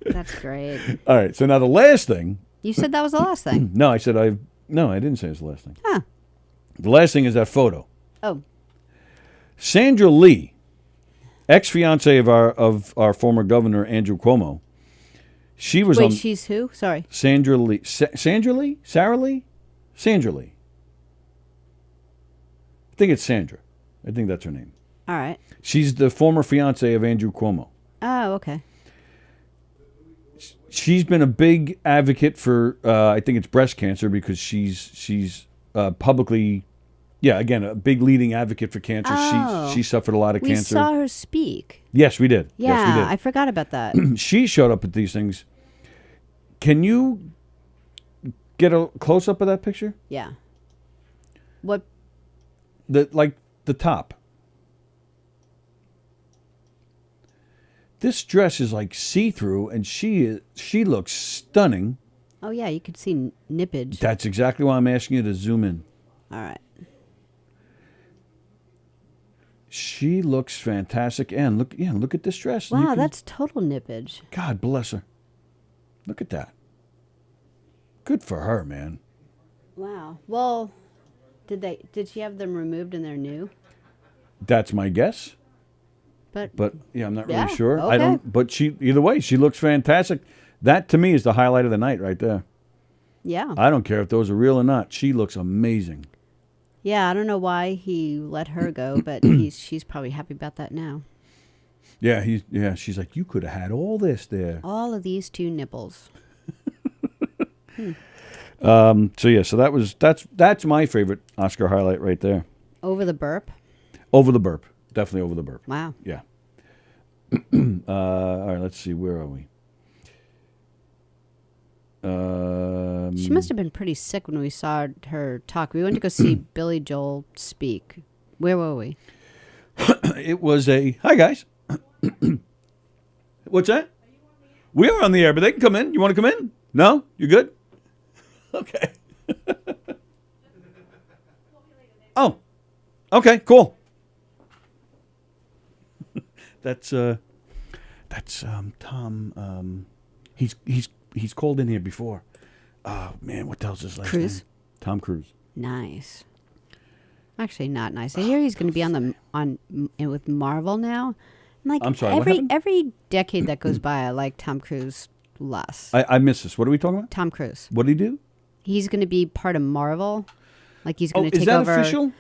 That's great. All right, so now the last thing. You said that was the last thing. No, I said No, I didn't say it's the last thing. Huh. The last thing is that photo. Oh. Sandra Lee, ex-fiance of our former governor Andrew Cuomo. She was Wait, she's who? Sorry. Sandra Lee. Sandra Lee? Sarah Lee? Sandra Lee. I think it's Sandra. I think that's her name. All right. She's the former fiance of Andrew Cuomo. Oh, okay. She's been a big advocate for, I think it's breast cancer, because she's publicly, again, a big leading advocate for cancer. Oh. She suffered a lot of cancer. We saw her speak. Yes, we did. Yeah, yes, we did. I forgot about that. She showed up at these things. Can you get a close-up of that picture? Yeah. What? The top. This dress is see-through, and she looks stunning. Oh, yeah, you could see nippage. That's exactly why I'm asking you to zoom in. All right. She looks fantastic, and look at this dress. Wow, that's total nippage. God bless her. Look at that. Good for her, man. Wow. Well, did she have them removed and they're new? That's my guess. But I'm not really sure. Okay. I don't. But either way, she looks fantastic. That to me is the highlight of the night right there. Yeah. I don't care if those are real or not. She looks amazing. Yeah, I don't know why he let her go, but she's probably happy about that now. Yeah, she's like, you could have had all this there. All of these two nipples. So that's my favorite Oscar highlight right there. Over the burp? Over the burp. Definitely over the burp. Wow. Yeah. All right, let's see. Where are we? She must have been pretty sick when we saw her talk. We went to go see Billy Joel speak. Where were we? It was a... Hi, guys. What's that? We are on the air, but they can come in. You want to come in? No? You good? Okay. Oh. Okay, cool. That's Tom. He's called in here before. Oh man, what the hell's his last name? Tom Cruise. Nice. Actually, not nice. I hear he's going to be with Marvel now. Like I'm sorry. Every decade that goes by, I like Tom Cruise less. I missed this. What are we talking about? Tom Cruise. What did he do? He's going to be part of Marvel. Like he's going to take over. Is that official?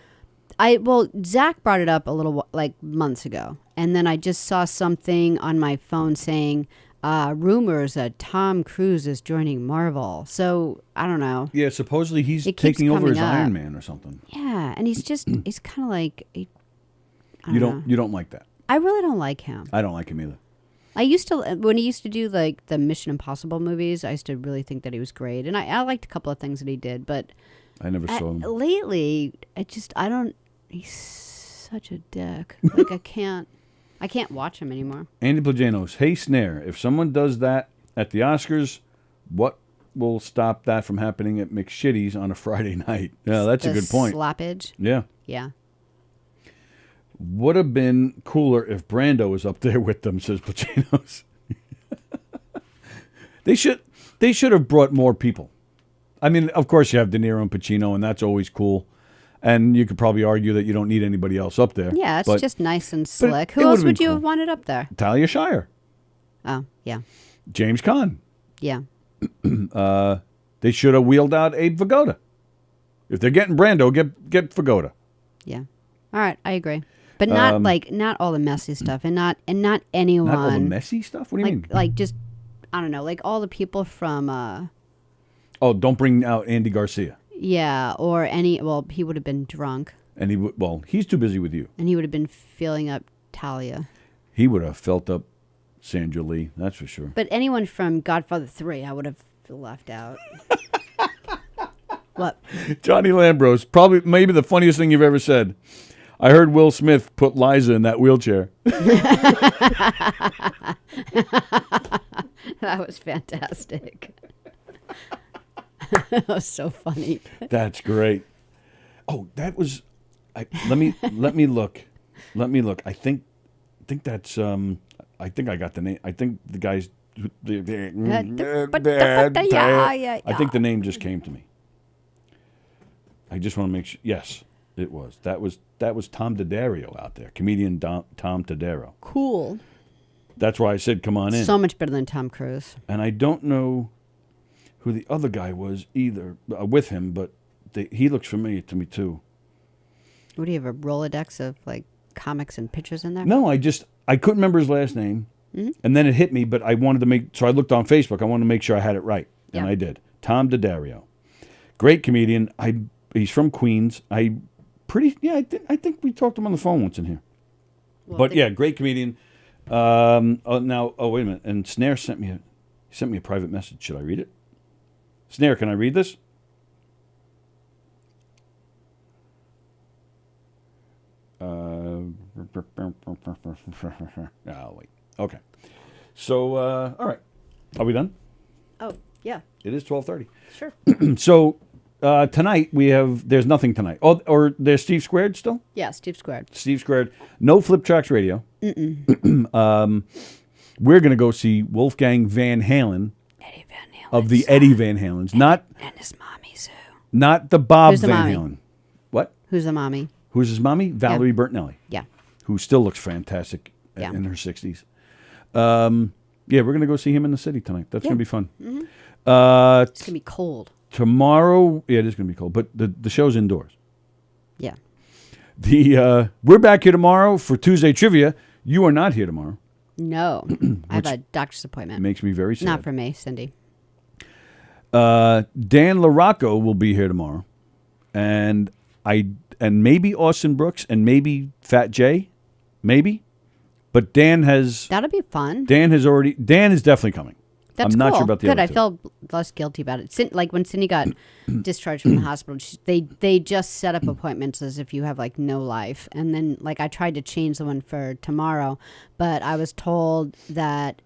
Zach brought it up a little months ago, and then I just saw something on my phone saying rumors that Tom Cruise is joining Marvel. So I don't know. Yeah, supposedly he's taking over as Iron Man or something. Yeah, and he's kind of like you don't like that. I really don't like him. I don't like him either. I used to, when he used to do like the Mission Impossible movies, I used to really think that he was great, and I liked a couple of things that he did, but I never saw him. Lately, I don't. He's such a dick. Like I can't watch him anymore. Andy Plajanos, hey Snare, if someone does that at the Oscars, what will stop that from happening at McShitty's on a Friday night? Yeah, that's a good point. Slappage. Yeah. Yeah. Would have been cooler if Brando was up there with them, says Plajanos. They should have brought more people. I mean, of course you have De Niro and Pacino, and that's always cool. And you could probably argue that you don't need anybody else up there. Yeah, it's just nice and slick. Who else would you have wanted up there? Talia Shire. Oh, yeah. James Caan. Yeah. They should have wheeled out Abe Vigoda. If they're getting Brando, get Vigoda. Yeah. All right, I agree. But not all the messy stuff, and not anyone. Not all the messy stuff? What do you mean? Like just, I don't know, like all the people from... Oh, don't bring out Andy Garcia. Yeah, or he would have been drunk. And he's too busy with you. And he would have been filling up Talia. He would have felt up Sandra Lee, that's for sure. But anyone from Godfather 3, I would have left out. What? Johnny Lambros, maybe the funniest thing you've ever said. I heard Will Smith put Liza in that wheelchair. That was fantastic. That was so funny. That's great. Oh, that was. Let me look. I think that's. I think I got the name. I think the guy's. I think the name just came to me. I just want to make sure. Yes, it was. That was Tom Daddario out there, comedian Tom Daddario. Cool. That's why I said, "Come on in." So much better than Tom Cruise. And I don't know who the other guy was either with him, but he looks familiar to me too. What do you have, a Rolodex of like comics and pictures in there? No, I couldn't remember his last name, and then it hit me. But I wanted to so I looked on Facebook. I wanted to make sure I had it right, and I did. Tom Daddario, great comedian. He's from Queens. I think we talked to him on the phone once in here. Well, but yeah, great comedian. Wait a minute. And Snare sent me a private message. Should I read it? Snare, can I read this? Oh, wait. Okay. So, all right. Are we done? Oh, yeah. It is 12:30. Sure. So, tonight there's nothing tonight. Oh, or there's Steve Squared still? Yeah, Steve Squared. Steve Squared. No Flip Tracks Radio. Mm-mm. We're going to go see Wolfgang Van Halen. Eddie Van Halen. Of the Eddie Van Halens. And his mommy, Sue. Not the Bob Who's the Van mommy? Halen. What? Who's the mommy? Who's his mommy? Valerie Bertinelli. Yeah. Who still looks fantastic in her 60s. Yeah, we're going to go see him in the city tonight. That's going to be fun. Mm-hmm. It's going to be cold. Tomorrow, it is going to be cold, but the show's indoors. Yeah. We're back here tomorrow for Tuesday Trivia. You are not here tomorrow. No. I have a doctor's appointment. Makes me very sad. Not for me, Cindy. Dan LaRocco will be here tomorrow. And maybe Austin Brooks and maybe Fat Jay. Maybe. But Dan has... That'll be fun. Dan is definitely coming. That's I'm not cool. sure about the Good. other I two. felt less guilty about it. Like when Cindy got discharged from the hospital, they just set up appointments as if you have like no life. And then like I tried to change the one for tomorrow, but I was told that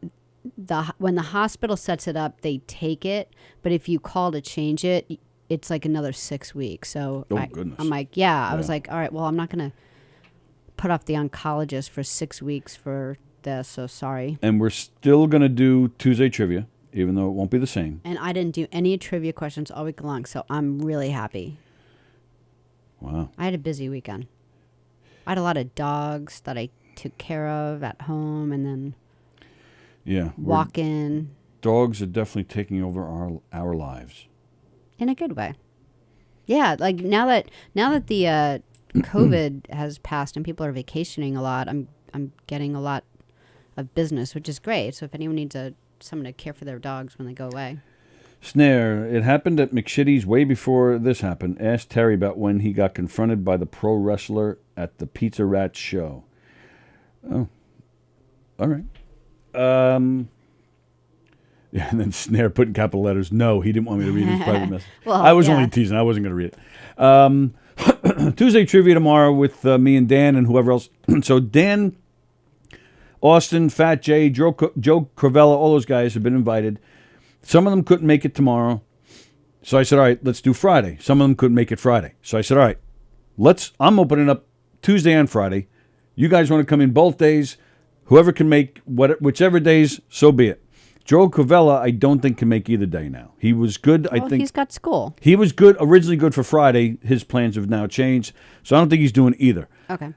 when the hospital sets it up, they take it. But if you call to change it, it's like another 6 weeks. So goodness. I'm like, I was like, all right, well, I'm not gonna put off the oncologist for 6 weeks for this. So sorry. And we're still going to do Tuesday trivia, even though it won't be the same. And I didn't do any trivia questions all week long, so I'm really happy. Wow. I had a busy weekend. I had a lot of dogs that I took care of at home, and then walking. Dogs are definitely taking over our lives. In a good way. Yeah, like now that the COVID has passed and people are vacationing a lot, I'm getting a lot of business, which is great. So if anyone needs someone to care for their dogs when they go away. Snare, it happened at McShitty's way before this happened. Ask Terry about when he got confronted by the pro wrestler at the Pizza Rat show. Oh, all right. Yeah, and then Snare put in capital letters, no, he didn't want me to read his private message. Well, I was only teasing. I wasn't going to read it. Tuesday trivia tomorrow with me and Dan and whoever else. So Dan, Austin, Fat Jay, Joe Cravella, all those guys have been invited. Some of them couldn't make it tomorrow. So I said, all right, let's do Friday. Some of them couldn't make it Friday. So I said, all right, I'm opening up Tuesday and Friday. You guys want to come in both days. Whoever can make whichever days, so be it. Joe Cravella, I don't think can make either day now. He was good. I think he's got school. He was good, originally good for Friday. His plans have now changed. So I don't think he's doing either. Okay.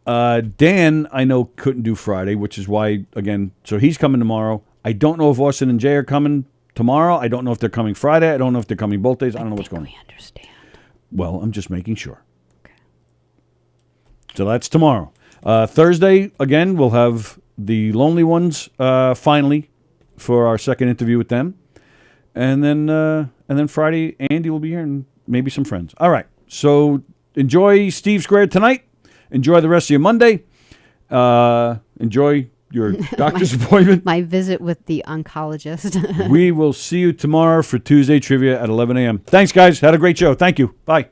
Dan, I know, couldn't do Friday, which is why, again, so he's coming tomorrow. I don't know if Austin and Jay are coming tomorrow. I don't know if they're coming Friday. I don't know if they're coming both days. I don't know what's going on. We understand. Well, I'm just making sure. Okay. So that's tomorrow. Thursday, again, we'll have the Lonely Ones finally for our second interview with them. And then Friday, Andy will be here and maybe some friends. All right. So enjoy Steve Squared tonight. Enjoy the rest of your Monday. Enjoy your doctor's appointment. My visit with the oncologist. We will see you tomorrow for Tuesday Trivia at 11 a.m. Thanks, guys. Had a great show. Thank you. Bye.